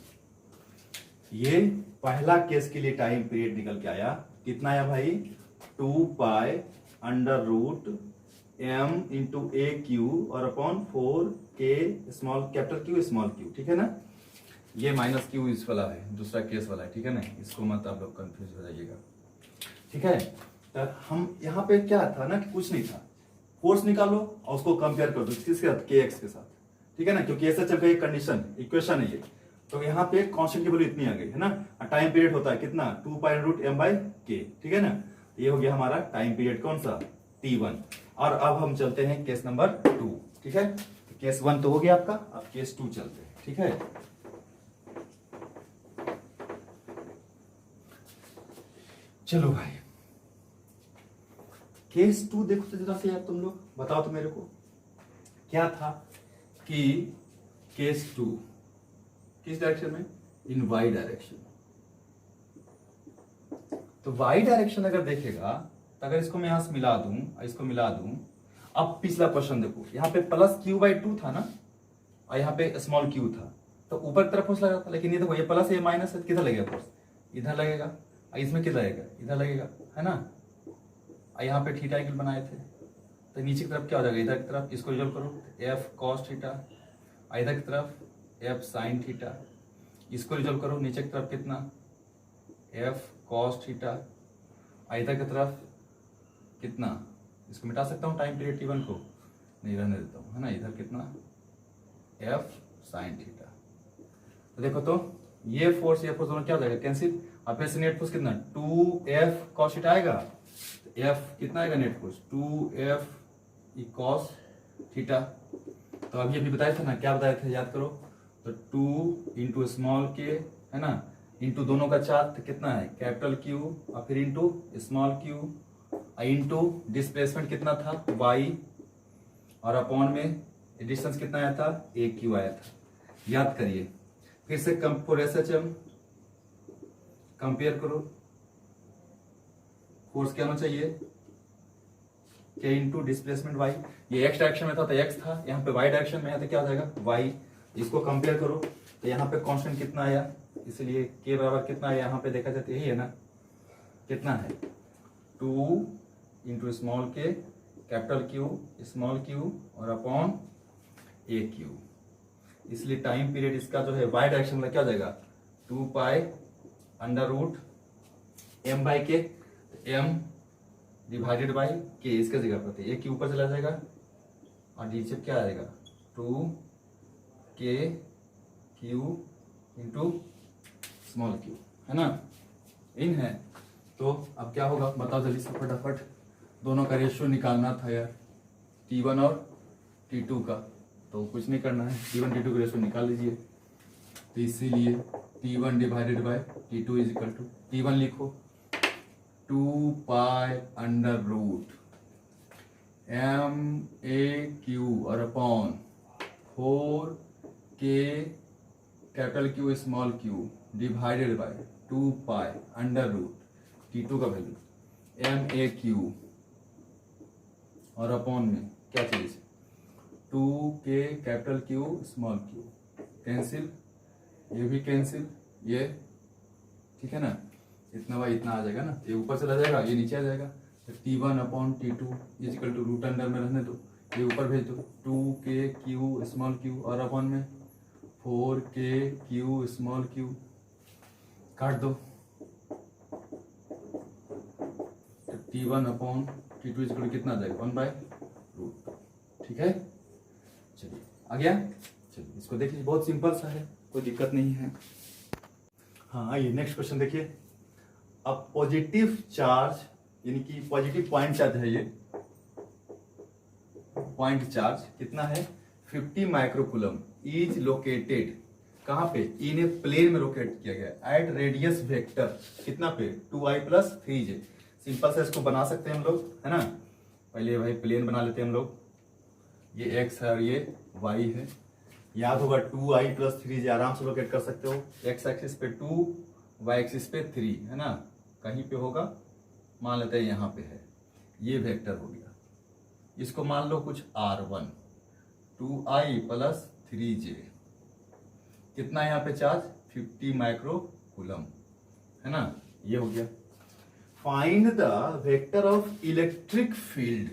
ये पहला केस के लिए टाइम पीरियड निकल के आया, कितना आया भाई 2 pi under root M into A Q और अपॉन 4 के small capital Q small Q, ठीक है ना। ये माइनस क्यू इस वाला है, दूसरा केस वाला है, ठीक है ना, इसको मत आप लोग कंफ्यूज हो जाइएगा, ठीक है। तो हम यहाँ पे क्या था ना कि कुछ नहीं था, फोर्स निकालो और उसको कंपेयर कर दो किसके साथ के एक्स के साथ, ठीक है ना, क्योंकि ऐसा चल गई कंडीशन इक्वेशन है ये। तो यहाँ पे कांस्टेंट की वैल्यू इतनी आ गई है ना, टाइम पीरियड होता है कितना 2 पाई रूट एम बाई के, ठीक है ना। ये हो गया हमारा टाइम पीरियड कौन सा T1। और अब हम चलते हैं केस नंबर 2, ठीक है। केस 1 तो हो गया आपका, अब केस 2 चलते हैं, ठीक है। चलो भाई केस 2 देखो तो जरा से यार, तुम लोग बताओ तो मेरे को क्या था कि केस 2 किस डायरेक्शन में, इन वाई डायरेक्शन। तो वाई डायरेक्शन अगर देखेगा तो अगर इसको मैं यहां से मिला दूं और इसको मिला दूं, अब पिछला क्वेश्चन देखो, यहाँ पे प्लस क्यू बाई 2 था ना और यहाँ पे स्मॉल क्यू था, तो ऊपर की तरफ फोर्स लगा था। लेकिन ये देखो ये प्लस ये माइनस है, किधर लगेगा फोर्स, इधर लगेगा, और इसमें किधर लगेगा, इधर लगेगा, है ना। और यहाँ पे थीटा एंगल बनाए थे, तो नीचे की तरफ क्या हो जाएगा, इधर की तरफ इसको रिजॉल्व करो एफ कॉस थीटा, इधर की तरफ एफ साइन थीटा, इसको रिजॉल्व करो नीचे की तरफ कितना एफ कॉस थीटा, इधर की तरफ कितना, इसको मिटा सकता हूँ टाइम पीरियड T1 को, नहीं रहने देता हूँ, है ना, इधर कितना एफ साइन थीटा। तो देखो तो ये फोर्स दोनों क्या हो जाएगा कैंसिल, और फिर से नेट फोर्स कितना 2F कॉस थीटा आएगा, एफ कितना आएगा net force 2F cos theta. तो अभी अभी बताए थे ना, क्या बताए थे याद करो, तो 2 इंटू स्मॉल के, है ना, इंटू दोनों का चार्ज तो कितना है कैपिटल क्यू और फिर into small Q into displacement कितना था y और अपॉन में डिस्टेंस कितना आया था ए क्यू आया था। याद करिए फिर से एसएचएम कंपेयर करो, फोर्स क्या होना चाहिए के इंटू डिस्प्लेसमेंट y। ये x डायरेक्शन में था तो x था, यहाँ पे y डायरेक्शन में है तो क्या हो जाएगा y। इसको कंपेयर करो तो यहाँ पे कांस्टेंट कितना आया, इसलिए k बराबर कितना आया, यहाँ पे देखा जाता है यही है ना, कितना है 2 इंटू स्मॉल के कैपिटल क्यू स्मॉल क्यू और अपॉन ए क्यू। इसलिए टाइम पीरियड इसका जो है y डायरेक्शन में क्या हो जाएगा 2 pi under root m by k, m divided by k, इसका जगह पर ए के ऊपर चला जाएगा और नीचे क्या आएगा 2 के क्यू इंटू स्मॉल क्यू, है ना, इन है। तो अब क्या होगा बताओ जल्दी से फटाफट, दोनों का रेशियो निकालना था यार T1 और T2 का, तो कुछ नहीं करना है, T1 T2 का रेशियो निकाल लीजिए। तो इसीलिए T1 divided by T2 is equal to, T1 लिखो 2 pi under root m a Q और upon 4 k capital Q small q divided by 2 pi under root T2 का वैल्यू एम ए क्यू और upon में क्या चीज 2 k capital Q small q, cancel, ये भी cancel, ये ठीक है ना, इतना बाई इतना आ जाएगा ना, ये ऊपर चला जाएगा ये नीचे आ जाएगा, T1 upon T2 equal to root under में रहने दो, ये ऊपर भेज दो 2k स्मॉल क्यू और अपॉन में 4k स्मॉल क्यू, काट दो। T1 upon T2 equal to कितना आ जाएगा 1/√। ठीक है, चलिए आ गया। चलिए इसको देखिए, बहुत सिंपल सा है, कोई दिक्कत नहीं है। हाँ आइए नेक्स्ट क्वेश्चन देखिए। अब पॉजिटिव चार्ज यानी कि पॉजिटिव पॉइंट चार्ज है, ये पॉइंट चार्ज कितना है 50 माइक्रोकूलम इज लोकेटेड कहाँ पे, इन ए प्लेन में लोकेट किया गया एट रेडियस वेक्टर कितना पे 2i + 3j। सिंपल से इसको बना सकते हैं हम लोग, है ना। पहले भाई प्लेन बना लेते हैं हम लोग, ये x है और ये y है। याद होगा 2i + 3j आराम से लोकेट कर सकते हो, x एक्सिस पे 2, y एक्सिस पे 3, है ना। कहीं पे होगा, मान लेते हैं यहाँ पे है, ये वेक्टर हो गया। इसको मान लो कुछ r1, 2i + 3j कितना यहाँ पे चार्ज 50 माइक्रोकूलम, है ना, ये हो गया। Find the vector of electric field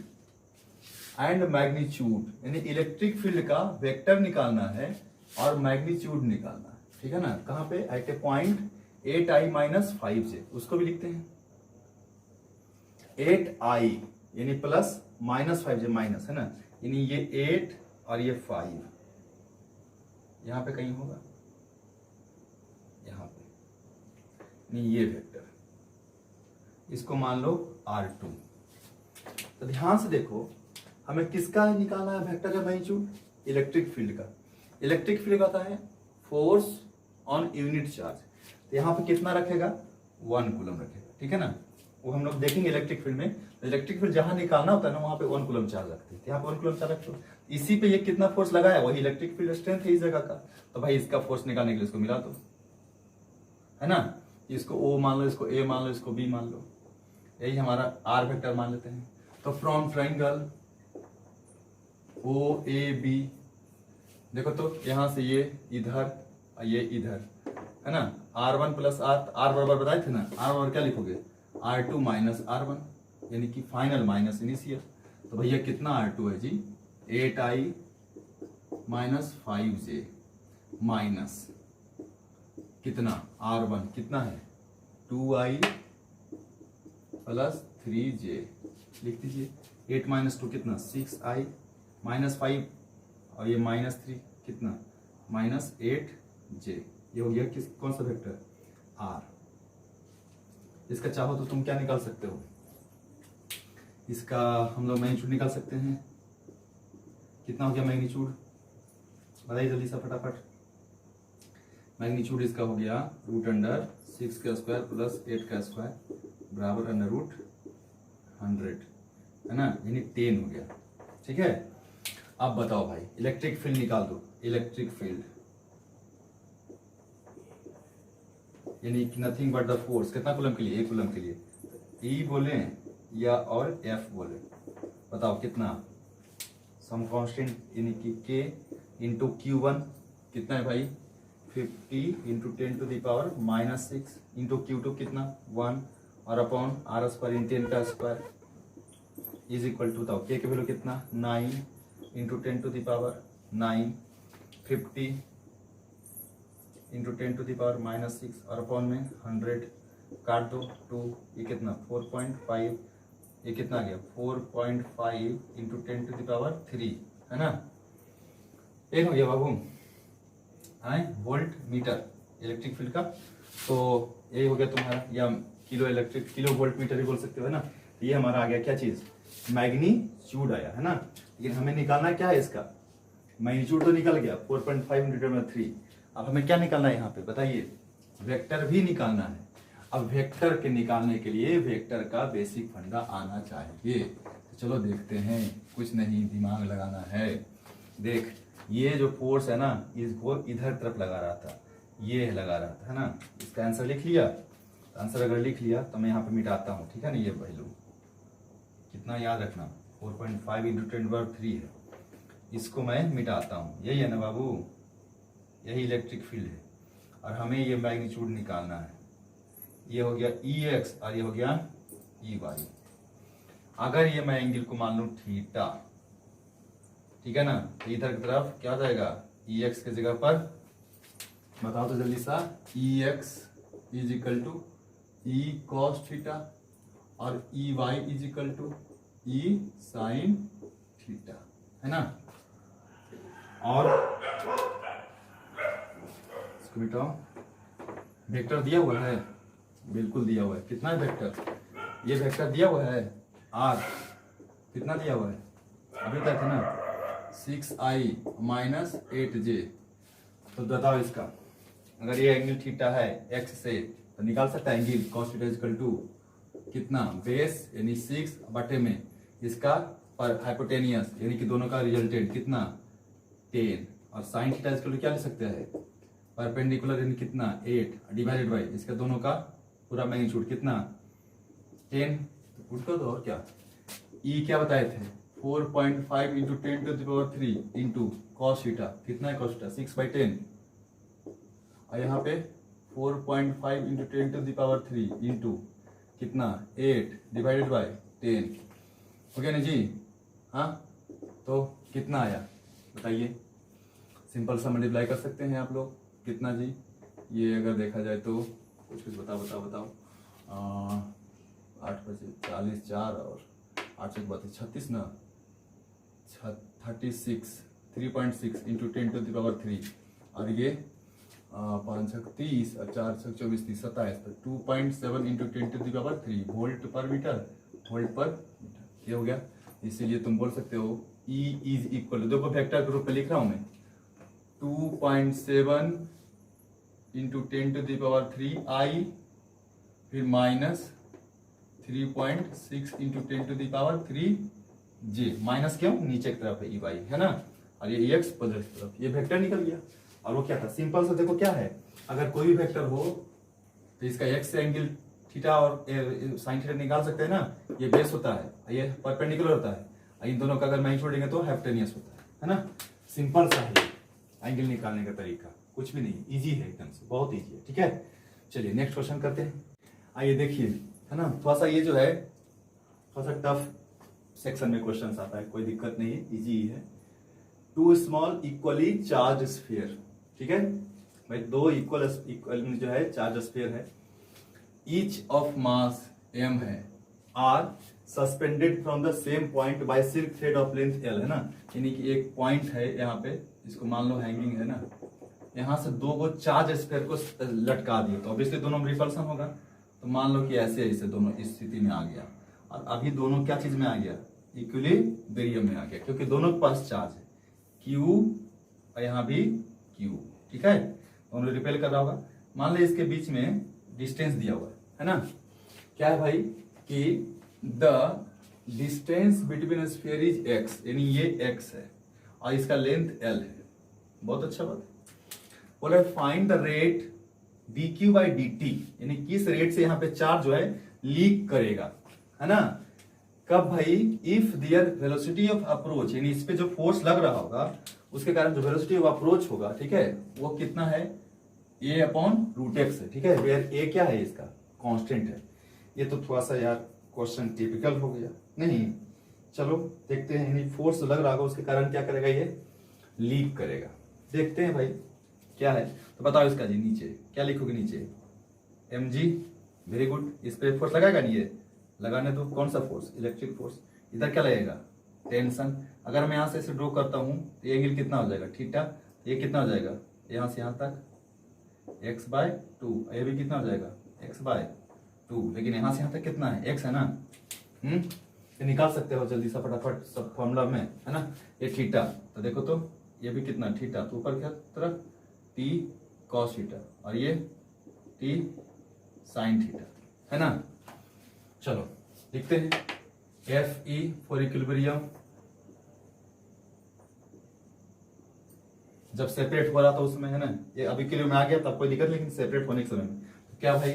and magnitude, यानी इलेक्ट्रिक फील्ड का वेक्टर निकालना है और मैग्नीट्यूड निकालना है, ठीक है ना। कहाँ पे, एट ए पॉइंट 8i - 5j, उसको भी लिखते हैं 8i यानी प्लस -5j माइनस, है ना, यानी ये 8 और ये 5 यहां पे कहीं होगा, यहां पे, यानी ये वेक्टर, इसको मान लो R2। तो ध्यान से देखो, हमें किसका निकालना है वेक्टर का मैग्नीट्यूड, इलेक्ट्रिक फील्ड का। इलेक्ट्रिक फील्ड होता है फोर्स ऑन यूनिट चार्ज, तो यहाँ पे कितना रखेगा 1 कूलम रखेगा, ठीक है ना। वो हम लोग देखेंगे इलेक्ट्रिक फील्ड में, इलेक्ट्रिक फील्ड जहां निकालना होता है ना, वहां पे 1 कूलम चार्ज रखते हैं, यहाँ पे 1 कूलम चार्ज रखते हो, इसी पे ये कितना फोर्स लगाया, वही इलेक्ट्रिक फील्ड स्ट्रेंथ है इस जगह का। तो भाई इसका फोर्स निकालने के लिए इसको मिला दो, है ना। इसको O मान लो, इसको A मान लो, इसको B मान लो, यही हमारा R वेक्टर मान लेते हैं। तो फ्रॉम ट्राइंगल OAB देखो, तो यहां से ये इधर, ये इधर, है ना। R1 + R बराबर बताए थे ना, R बराबर क्या लिखोगे R2 - R1, यानी कि फाइनल माइनस इनिशियल। तो भैया कितना R2 है जी 8i - 5j माइनस कितना R1 कितना है 2i + 3j, लिख दीजिए। 8 - 2 कितना 6i - 5 और ये -3 कितना -8j, ये हो गया किस कौन सा वेक्टर R। इसका चाहो तो तुम क्या निकाल सकते हो, इसका हम लोग मैग्नीट्यूड निकाल सकते हैं। कितना हो गया मैग्नीट्यूड, बताइए जल्दी सा फटाफट। मैग्नीट्यूड इसका हो गया √6 का स्क्वायर + 8 का स्क्वायर बराबर √100, है ना, यानी 10 हो गया, ठीक है। अब बताओ भाई इलेक्ट्रिक फील्ड निकाल दो, इलेक्ट्रिक फील्ड यानी नथिंग बट द फोर्स, कितना कूलम के लिए 1 कूलम के लिए, E बोले या और F बोले, बताओ कितना, सम कांस्टेंट यानी कि K × Q1 कितना है भाई 50 × 10⁻⁻6 × Q2 कितना 1 और अपॉन R² × 10 का स्क्वायर इज इक्वल टू, बताओ K की वैल्यू कितना 9 × 10⁻9 50 × 10⁻6 और अपॉन में 100, काट दो 2, ये कितना 4.5, ये कितना आ गया 4.5 × 10⁻3, है ना। एक हो गया बाबू, आए वोल्ट मीटर इलेक्ट्रिक फील्ड का। तो यही हो गया तुम्हारा, या किलो वोल्ट मीटर ही बोल सकते हो, है ना। ये हमारा आ गया क्या चीज, मैग्नीट्यूड आया, है ना। लेकिन हमें निकालना क्या है इसका, मैग्नीट्यूड तो निकल गया 4.5 × 10⁻3। अब हमें क्या निकालना है यहाँ पे बताइए, वेक्टर भी निकालना है। अब वेक्टर के निकालने के लिए वेक्टर का बेसिक फंडा आना चाहिए। तो चलो देखते हैं, कुछ नहीं दिमाग लगाना है। देख ये जो फोर्स है ना, इसको इधर तरफ लगा रहा था, ये लगा रहा था, है ना। इसका आंसर लिख लिया, आंसर अगर लिख लिया तो मैं यहाँ पे मिटाता हूँ, ठीक है ना। ये वैल्यू कितना याद रखना 4.5 × 10⁻3 है, इसको मैं मिटाता हूँ, यही है ना बाबू, यही इलेक्ट्रिक फील्ड है। और हमें ये मैग्नीट्यूड निकालना है, ये हो गया Ex और ये हो गया Ey। अगर ये मैं एंगल को मान लूं थीटा, ठीक है ना, तो इधर की तरफ क्या हो जाएगा, ई एक्स की जगह पर बताओ तो जल्दी सा, E x is equal to E cos theta और E Y is equal to E sine theta, है ना। और इसको मिटाओ, वेक्टर दिया हुआ है, बिल्कुल दिया हुआ है। कितना है वेक्टर, ये वेक्टर दिया हुआ है आर, कितना दिया हुआ है अभी तक, है ना, 6i माइनस 8j। तो बताओ इसका, अगर ये एंगल थीटा है x से, तो निकाल सकता है angle cos theta equal to कितना, बेस यानी 6 बटे में इसका पर हाइपोटेनियस यानी कि दोनों का रिजल्टेंट कितना 10, और साइन थीटा इक्वल टू क्या ले सकते हैं, परपेंडिकुलर यानी कितना 8 डिवाइडेड बाई इसका दोनों का पूरा मैग्नीट्यूड कितना 10। तो पुट कर दो, और क्या, ई क्या बताए थे 4.5 into 10 to the power 3 into cos theta, कितना है कॉस थीटा 6/10, और यहाँ पे 4.5 into 10 to the power 3 into कितना 8 डिवाइडेड बाय 10, हो गया ना जी। हाँ, तो कितना आया बताइए, सिंपल सा मल्टीप्लाई कर सकते हैं आप लोग, कितना जी, ये अगर देखा जाए तो कुछ बताओ 8 बजे 40 4 और 8 से 36 ना, 36 3.6 इंटू 10 टू द पावर 3, और ये 5 छक 30 और 4 छक 24 30 27, तो 2.7 into 10 to the power 3 volt per metre, ये हो गया। इसीलिए तुम बोल सकते हो E इज इक्वल टू, देखो वेक्टर के रूप में लिख रहा हूं मैं, 2.7 into 10 to the power 3 i, फिर minus 3.6 into 10 to the power 3 j, minus क्यों, नीचे की तरफ है ई वाई, है ना, और ये एक्स पॉजिटिव की तरफ, ये वेक्टर निकल गया। और वो क्या था, सिंपल सा देखो क्या है, अगर कोई भी वेक्टर हो तो इसका एक्स से एंगल थीटा और साइन थीटा निकाल सकते हैं ना, ये बेस होता है, ये परपेंडिकुलर होता है, इन दोनों का अगर मैच छोड़ेंगे तो हाइपोटेनियस होता है ना। सिंपल सा है एंगल निकालने का तरीका, कुछ भी नहीं, इजी है एकदम से, बहुत इजी है, ठीक है। चलिए नेक्स्ट क्वेश्चन करते हैं। आइए देखिए, है ना, थोड़ा सा ये जो है थोड़ा सा टफ सेक्शन में क्वेश्चन आता है, कोई दिक्कत नहीं है, इजी है। 2 स्मॉल इक्वली चार्ज स्फीयर, ठीक है भाई, 2 इक्वल जो है चार्ज स्फीयर है, ईच ऑफ मास m है, are suspended from the same point by silk thread of length l, है ना, यानी कि एक पॉइंट है यहाँ पे, इसको मान लो हैंगिंग है ना, यहाँ से 2 को चार्ज स्फीयर को लटका दिए, तो ऑब्वियसली दोनों में रिपल्सन होगा, तो मान लो कि ऐसे दोनों इस स्थिति में आ गया, और अभी दोनों क्या चीज में आ गया, इक्विलिब्रियम में आ गया, क्योंकि दोनों के पास चार्ज है Q और यहाँ भी Q, ठीक है, दोनों रिपेल कर रहा होगा। मान लो इसके बीच में डिस्टेंस दिया हुआ है ना, क्या है भाई कि the distance between sphere is x, यानी ये x है और इसका लेंथ l है, बहुत अच्छा बात है। बोला find the rate dq by dt, यानी किस रेट से यहाँ पे चार्ज जो है लीक करेगा, है ना, कब भाई, if their velocity of approach, यानी इस पे जो फोर्स लग रहा होगा उसके कारण जो वेलोसिटी ऑफ अप्रोच होगा, ठीक है, वो कितना है, a अपॉन रूट एक्स है, ठीक है, वेयर a क्या है, इसका कांस्टेंट है। ये तो थोड़ा सा यार क्वेश्चन टिपिकल हो गया, नहीं चलो देखते हैं, यानी फोर्स लग रहा होगा उसके कारण क्या करेगा, ये लीक करेगा, देखते हैं भाई क्या है। तो बताओ इसका जी, नीचे क्या लिखोगे, नीचे mg, वेरी गुड, इस पे फोर्स लगाएगा नहीं, ये लगाने दो, कौन सा फोर्स, इलेक्ट्रिक फोर्स, इधर क्या लगेगा, टेंशन। अगर मैं यहां से इसे ड्रॉ करता हूं तो ये एंगल कितना हो जाएगा थीटा, ये कितना हो जाएगा, यहां से यहां तक x/2, ये भी कितना हो जाएगा x/2, लेकिन यहां से यहां तक कितना है, x है ना, ये निकाल सकते हो जल्दी सा फटाफट सब फॉर्मूला में, है ना, ये थीटा, तो देखो तो ये भी कितना थीटा, तो ऊपर की तरफ t cos थीटा और ये t sin थीटा, है ना। चलो लिखते हैं, Fe फॉर इक्विलिब्रियम, जब सेपरेट हो रहा था उसमें, है ना, ये अभी इक्विलिब्रियम में आ गया तब कोई दिक्कत, लेकिन सेपरेट होने के समय में तो क्या भाई,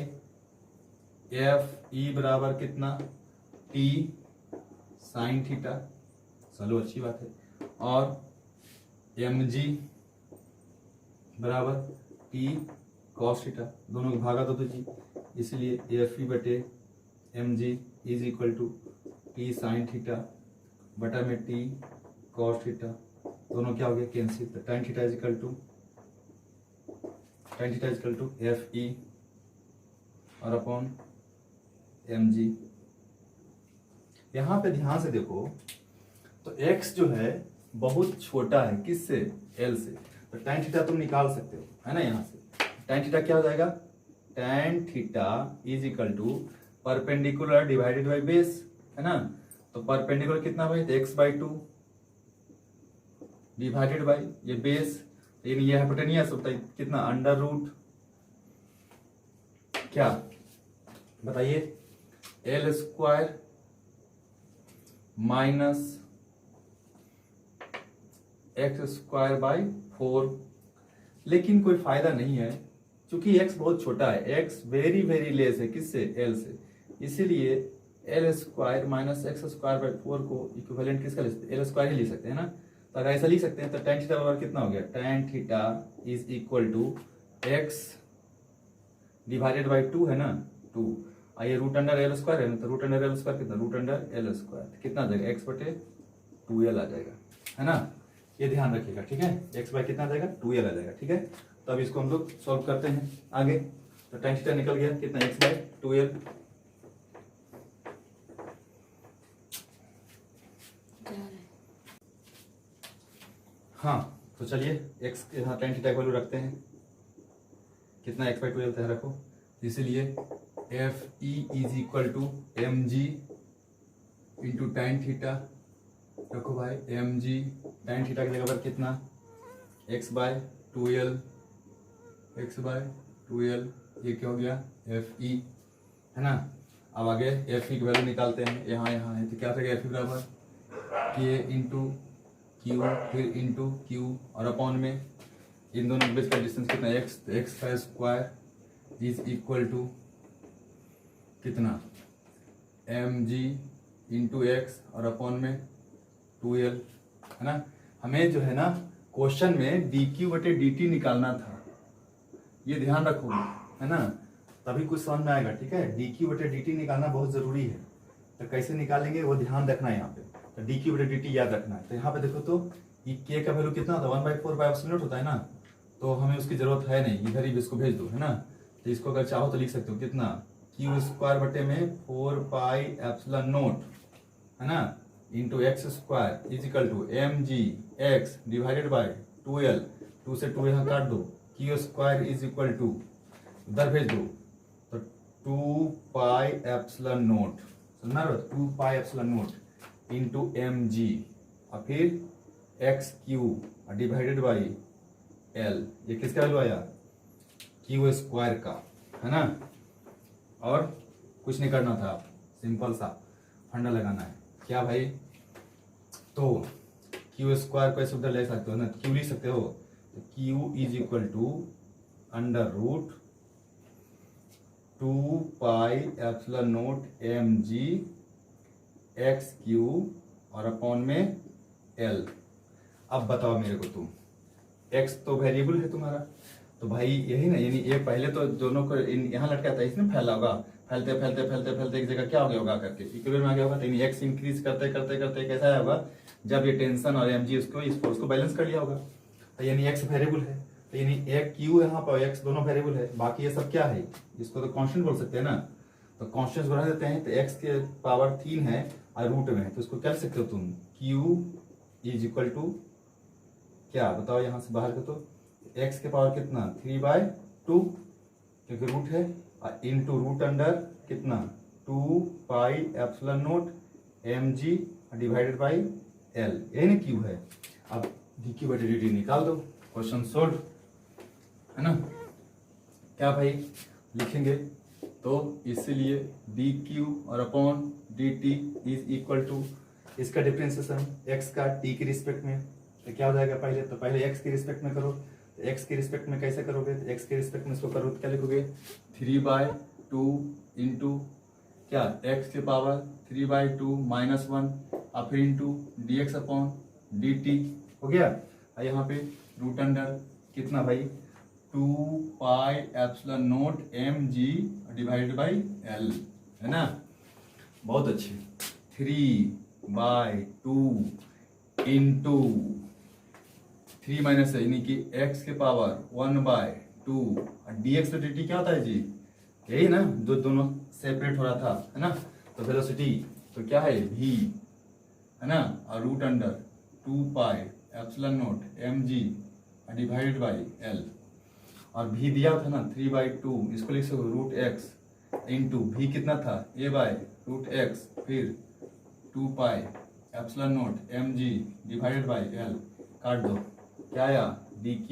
Fe बराबर कितना t sin थीटा, चलो अच्छी बात है, और mg बराबर t cos थीटा, दोनों को भागा दो तो जी, इसलिए Fe बटे mg is equal to T sine theta बटा में टी कॉस थीटा, दोनों क्या हो गया कैंसिल। तो tan theta is equal to F E और अपॉन एम जी। यहां पे ध्यान से देखो तो x जो है बहुत छोटा है किससे, l से, तो tan थीटा तुम निकाल सकते हो है ना। यहां से tan थीटा क्या हो जाएगा, tan theta is equal to perpendicular divided by base है ना। तो परपेंडिकुलर कितना भाई, x/2 डिवाइडेड बाई ये बेस, लेकिन ये हाइपोटेनियस होता है कितना, अंडर रूट क्या बताइए, l square minus x square by 4। लेकिन कोई फायदा नहीं है क्योंकि x बहुत छोटा है, x वेरी वेरी लेस है किससे, l से, इसीलिए l square minus x square by 4 को इक्विवेलेंट किसका ले सकते हैं, l स्क्वायर ही ले सकते हैं ना। तो अगर ऐसा लिख सकते हैं तो tan थीटा बराबर कितना हो गया, tan theta is equal to x divided by 2 है ना, 2, और ये रूट अंडर एल स्क्वायर है ना, तो रूट अंडर एल स्क्वायर कितना, रूट अंडर एल स्क्वायर कितना आ जाएगा, x/2l आ जाएगा है ना। ये ध्यान रखिएगा ठीक है, x बाय कितना आ जाएगा, 2l आ जाएगा ठीक है। तो अब इसको हम लोग सॉल्व करते हैं आगे। तो tan थीटा निकल गया कितना, x/2l। हाँ तो चलिए x के यहाँ tan थीटा की वैल्यू रखते हैं, कितना x/2l तय रखो, इसीलिए F E is equal to M G into tan theta रखो भाई, एम जी tan थीटा की जगह पर कितना, x/2l, ये क्या हो गया, एफ ई है ना। अब आगे एफ ई की वैल्यू निकालते हैं, यहाँ है तो क्या हो जाएगा, एफ ई बराबर के इंटू क्यू फिर इंटू क्यू और अपॉन में इन दोनों के बीच का डिस्टेंस कितना, x, तो x का स्क्वायर इज इक्वल टू कितना, एम जी इंटू एक्स और अपॉन में 2l है ना। हमें जो है ना क्वेश्चन में dq/dt निकालना था, ये ध्यान रखो है ना, तभी कुछ समझ में आएगा ठीक है। dq/dt निकालना बहुत जरूरी है, तो कैसे निकालेंगे वो ध्यान रखना है यहाँ पे। तो dq/dt याद रखना है। तो यहाँ पे देखो तो ये k का वैल्यू कितना होता है, 1/4 होता है ना, तो हमें उसकी जरूरत है नहीं, इधर ही इसको भेज दो है ना। तो इसको अगर चाहो तो लिख सकते हो कितना, q स्क्वायर बटे में 4πε0 है ना into x square is equal to M G x divided by 2l, 2 से 2 यहाँ काट दो, q square is equal to उधर भेज दो तो 2πε0 सुनना, 2πε0 इंटू एम जी और फिर x Q divided by L, ये किसका वैल्यू आया, क्यू स्क्वायर का है ना। और कुछ नहीं करना था, सिंपल सा फंडा लगाना है क्या भाई, तो क्यू स्क्वायर को ऐसे उधर ले सकते हो ना, क्यू लिख सकते हो, तो Q is equal to under root 2πε0 M G x Q और अपॉन में एल। अब बताओ मेरे को तुम, एक्स तो वेरिएबल है तुम्हारा, तो भाई यही ना, यानी ये पहले तो दोनों को यहाँ लटका था, इसमें फैला होगा, फैलते फैलते फैलते फैलते एक जगह क्या हो गया होगा करके इक्विलिब्रियम में आ गया होगा। तो एक्स इंक्रीज करते करते करते कैसा होगा, जब ये टेंशन और एम जी उसको इस फोर्स को बैलेंस कर लिया होगा। तो यानी एक्स वेरिएबल है, तो यानी एक क्यू यहाँ पर एक्स दोनों वेरिएबल है, बाकी ये सब क्या है, इसको तो कांस्टेंट बोल सकते हैं ना। तो कांस्टेंट बढ़ा देते हैं, तो एक्स के पावर 3 है और रूट में है, तो इसको क्या लिख सकते हो तुम, क्यू इज इक्वल टू क्या बताओ, यहाँ से बाहर कर तो एक्स के पावर कितना 3/2 क्योंकि रूट है, और इंटू रूट अंडर कितना 2πε0 M G divided by L, यही ना क्यू है। अब dq/dt निकाल दो, क्वेश्चन सोल्व है ना। क्या भाई लिखेंगे, तो इसीलिए dq और upon dt is equal to इसका डिफरेंशिएशन x का t के रिस्पेक्ट में, तो क्या हो जाएगा, पहले x के रिस्पेक्ट में करो, तो x के रिस्पेक्ट में कैसे करोगे, तो x के रिस्पेक्ट में इसको करो तो क्या लिखोगे 3/2 इंटू क्या x के पावर 3/2 -1 और फिर इंटू dx अपॉन dt हो गया। और यहाँ पे रूट अंडर कितना भाई 2πε0 mg डिवाइडेड बाई l है ना। बहुत अच्छे, 3/2 इंटू 3 माइनस है यानी कि x के पावर 1/2 और dx तो dt क्या होता है जी, यही ना जो दोनों सेपरेट हो रहा था, है ना। तो वेलोसिटी तो क्या है v, है ना, और root under 2 epsilon naught mg divided by l, और v दिया था ना 3/2, इसको लिख सकते रूट एक्स इंटू v कितना था a/√x, फिर 2 epsilon naught mg divided by l, काट दो, क्या आया dq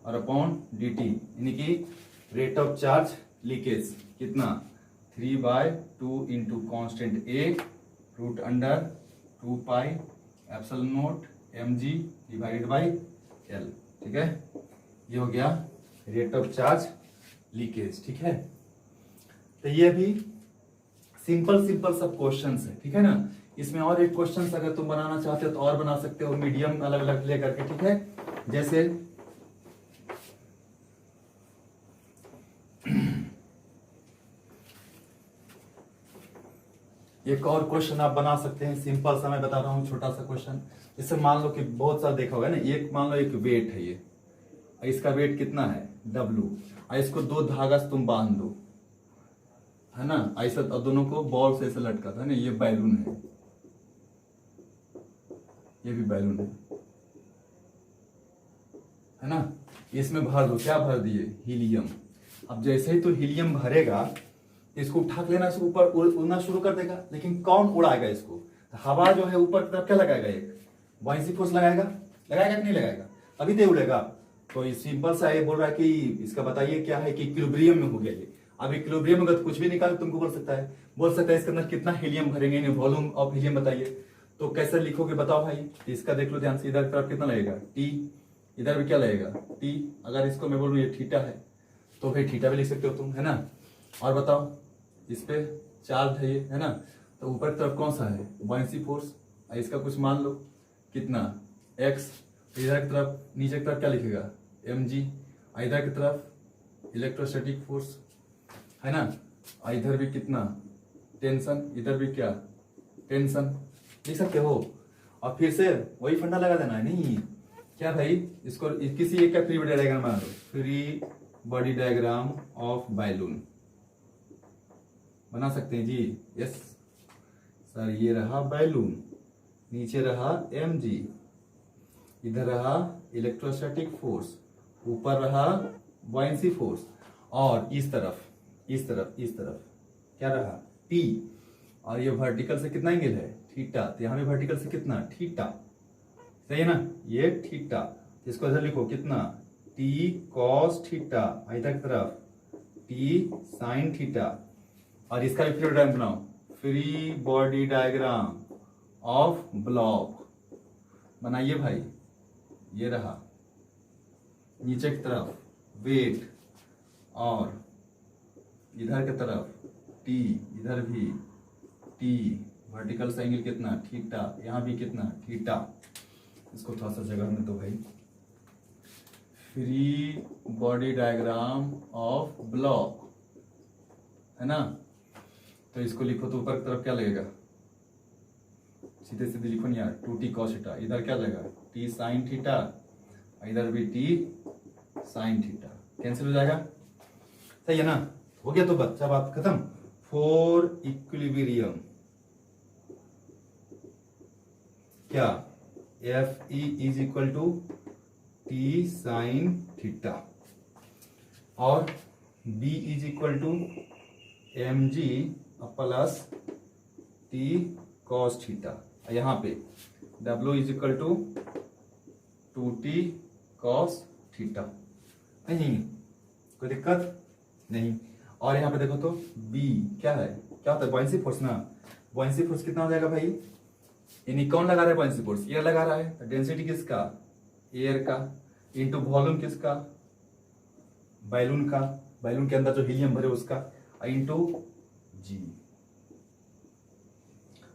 और अपॉन dt, यानी कि रेट ऑफ चार्ज लीकेज कितना 3/2 into constant a root under 2 epsilon naught mg divided by l, ठीक है। ये हो गया रेट ऑफ चार्ज लीकेज, ठीक है। तो ये भी सिंपल सब क्वेश्चंस है, ठीक है ना। इसमें और एक क्वेश्चंस अगर तुम बनाना चाहते हो तो और बना सकते हो, मीडियम अलग अलग लेकर के, ठीक है। जैसे एक और क्वेश्चन आप बना सकते हैं, सिंपल सा मैं बता रहा हूं, छोटा सा क्वेश्चन। जैसे मान लो कि बहुत सारा देखा होगा ना, एक मान लो एक वेट है ये, इसका वेट कितना है W, और इसको 2 धागा से तुम बांध दो, है ना, ऐसा, और दोनों को बॉल से ऐसे लटका था ना, ये बैलून है, ये भी बैलून है ना। इसमें भर दो, क्या भर दिए हीलियम। अब जैसे ही तो हीलियम भरेगा इसको उठा के लेना, इसको ऊपर उड़ना शुरू कर देगा, लेकिन कौन उड़ाएगा इसको, हवा जो है ऊपर की तरफ क्या लगाएगा, एक बॉयसी फोर्स लगाएगा कि नहीं लगाएगा, अभी तो उड़ेगा। तो ये सिंपल सा ये बोल रहा है कि इसका बताइए क्या है कि इक्विलिब्रियम में हो गया ये। अब इक्विलिब्रियम में अगर कुछ भी निकाल तुमको बोल सकता है इसके अंदर कितना हीलियम भरेंगे, वॉल्यूम ऑफ हीलियम बताइए। तो कैसे लिखोगे बताओ भाई, इसका देख लो ध्यान से, इधर तरफ कितना लगेगा T, इधर भी क्या लगेगा T। अगर इसको मैं बोलूँ ये थीटा है तो फिर थीटा भी लिख सकते हो तुम, है ना। और बताओ इस पे चार्ज है ये, है ना, तो ऊपर की तरफ कौन सा है बॉयंसी फोर्स, इसका कुछ मान लो कितना x, इधर की तरफ नीचे की तरफ क्या लिखेगा mg, इधर की तरफ इलेक्ट्रोस्टैटिक फोर्स, है ना, इधर भी कितना टेंशन, इधर भी क्या टेंशन, लिख सकते हो। और फिर से वही फंडा लगा देना है, नहीं क्या भाई, इसको किसी एक का फ्री बॉडी डायग्राम बना दो, free body diagram of balloon बना सकते हैं जी, यस सर। ये रहा बैलून, नीचे रहा mg, इधर रहा इलेक्ट्रोस्टैटिक फोर्स, ऊपर रहा बॉयंसी फोर्स, और इस तरफ क्या रहा T, और ये वर्टिकल से कितना एंगल है थीटा, तो यहाँ भी वर्टिकल से कितना थीटा, सही है ना, ये थीटा। इसको इधर लिखो कितना T cos थीटा, इधर की तरफ T sin थीटा, और इसका भी फ्री डायग्राम बनाओ, free body diagram of block बनाइए भाई। ये रहा नीचे की तरफ वेट, और इधर की तरफ T, इधर भी T, वर्टिकल से एंगल कितना थीटा, यहाँ भी कितना थीटा। इसको थोड़ा सा जगह में दो भाई, free body diagram of block, है ना। तो इसको लिखो तो ऊपर की तरफ क्या लगेगा, सीधे सीधे लिखो नहीं यार, 2t cos थीटा, इधर क्या लगेगा T sin थीटा, इधर भी T sin थीटा, कैंसिल हो जाएगा, सही है ना। हो गया तो बच्चा बात खत्म। फॉर इक्विलिब्रियम क्या Fe is equal to T sin theta, और B is equal to mg plus T cos theta, यहाँ पे W is equal to 2t cos theta, नहीं कोई दिक्कत नहीं। और यहाँ पे देखो तो B क्या है, क्या होता है बॉयंसी फोर्स ना, बॉयंसी फोर्स कितना हो जाएगा भाई, यानी कौन लगा रहा है बॉयंसी फोर्स, एयर लगा रहा है, डेंसिटी किसका एयर का, इनटू वॉल्यूम किसका बैलून का, बैलून के अंदर जो हीलियम भरे उसका, इनटू जी।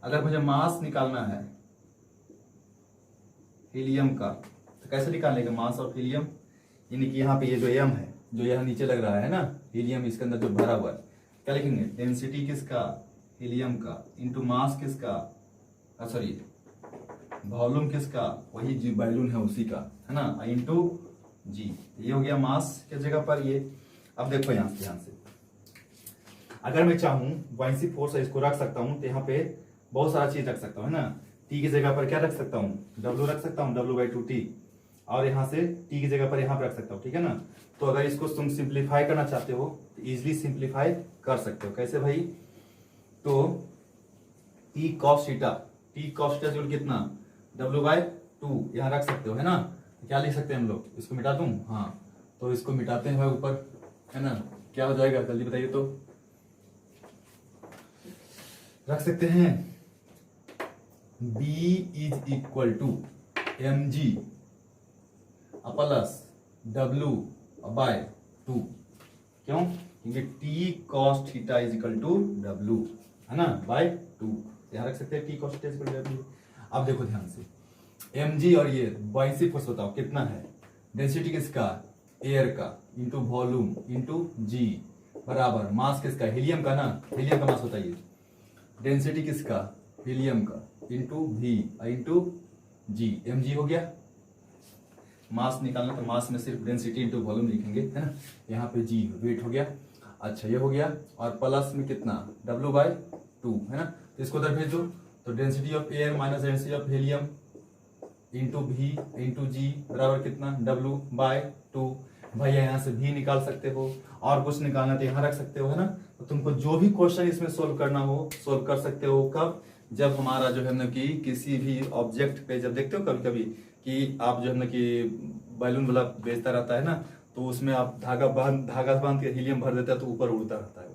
अगर मुझे मास निकालना है हीलियम का तो कैसे निकालने का मास ऑफ हीलियम, यानी कि यहाँ पे ये जो m है जो यहाँ नीचे लग रहा है ना हीलियम, इसके अंदर जो भरा हुआ है क्या लिखेंगे डेंसिटी किसका हीलियम का इंटू मास किसका, सॉरी वॉल्यूम किसका, वही जी बैलून है उसी का, है ना, इंटू जी। ये हो गया मास के जगह पर ये। अब देखो यहाँ से ध्यान से, अगर मैं चाहूं वाइंसी फोर्स इसको रख सकता हूं तो यहाँ पे बहुत सारा चीज रख सकता हूं, है ना। टी की जगह पर क्या रख सकता हूँ, डब्ल्यू रख सकता हूँ, W/2T, और यहाँ से टी की जगह पर यहाँ पे रख सकता हूँ, ठीक है ना। तो अगर इसको तुम सिंप्लीफाई करना चाहते हो तो इजिली सिंप्लीफाई कर सकते हो। कैसे भाई, तो टी कॉस थीटा जूल कितना, W/2 यहाँ रख सकते हो, है ना। क्या लिख सकते हैं हम लोग, इसको मिटा दूं, हाँ तो इसको मिटाते हैं भाई ऊपर, है ना। क्या हो जाएगा जल्दी बताइए, तो रख सकते हैं B is equal to mg plus W/2। क्यों, क्योंकि T cos theta is equal to W, है ना, बाय 2। यहाँ रख सकते हैं T cos theta is equal to W। अब देखो ध्यान से, mg और ये बॉयसी फोर्स बताओ कितना है, डेंसिटी किसका, एयर का, इंटू वॉल्यूम इंटू जी, बराबर मास किसका, हीलियम का ना, हीलियम का मास होता है ये, डेंसिटी किसका, हीलियम का, into V into G, mg हो गया। मास निकालना तो मास में सिर्फ डेंसिटी इंटू वॉल्यूम लिखेंगे, है ना। यहाँ पे जी वेट हो गया, अच्छा ये हो गया, और प्लस में कितना, W/2, है ना। तो इसको उधर भेज दो, तो density of air minus density of helium into V into G बराबर कितना, W/2। भैया यहाँ से भी निकाल सकते हो, और कुछ निकालना तो यहाँ रख सकते हो, है ना। तो तुमको जो भी क्वेश्चन इसमें सोल्व करना हो सोल्व कर सकते हो। कब, जब हमारा जो है ना कि किसी भी ऑब्जेक्ट पे जब देखते हो कभी कभी कि आप जो है ना कि बैलून वाला बेचता रहता है ना, तो उसमें आप धागा बांध के हीलियम भर देता है तो ऊपर उड़ता रहता है।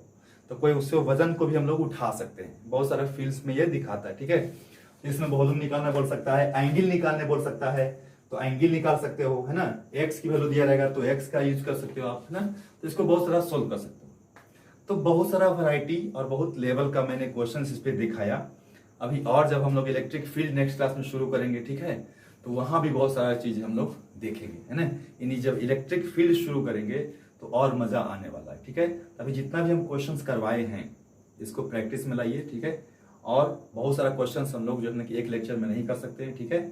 तो कोई उससे वजन को भी हम लोग उठा सकते हैं, बहुत सारे फील्ड्स में ये दिखाता है, ठीक है। इसमें वॉल्यूम निकालना बोल सकता है, एंगल निकालने बोल सकता है, तो एंगल निकाल सकते हो, है ना। एक्स की वैल्यू दिया रहेगा तो एक्स का यूज कर सकते हो आप, है ना। तो इसको बहुत सारा सोल्व कर सकते हो। तो बहुत सारा वैरायटी और बहुत लेवल का मैंने क्वेश्चन इस पे दिखाया। अभी और जब हम लोग इलेक्ट्रिक फील्ड नेक्स्ट क्लास में शुरू करेंगे, ठीक है, तो वहां भी बहुत सारा चीज हम लोग देखेंगे, है ना। इन्हीं जब इलेक्ट्रिक फील्ड शुरू करेंगे तो और मजा आने वाला है, ठीक है। अभी जितना भी हम क्वेश्चंस करवाए हैं इसको प्रैक्टिस में लाइए, ठीक है। और बहुत सारा क्वेश्चंस हम लोग जो है ना कि एक लेक्चर में नहीं कर सकते हैं, ठीक है।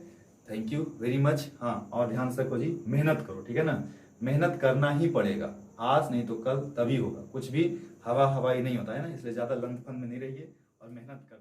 Thank you very much. हाँ, और ध्यान से रखो जी, मेहनत करो, ठीक है ना। मेहनत करना ही पड़ेगा, आज नहीं तो कल तभी होगा। कुछ भी हवा हवाई नहीं होता है ना, इसलिए ज्यादा लंथपन में नहीं रहिए और मेहनत कर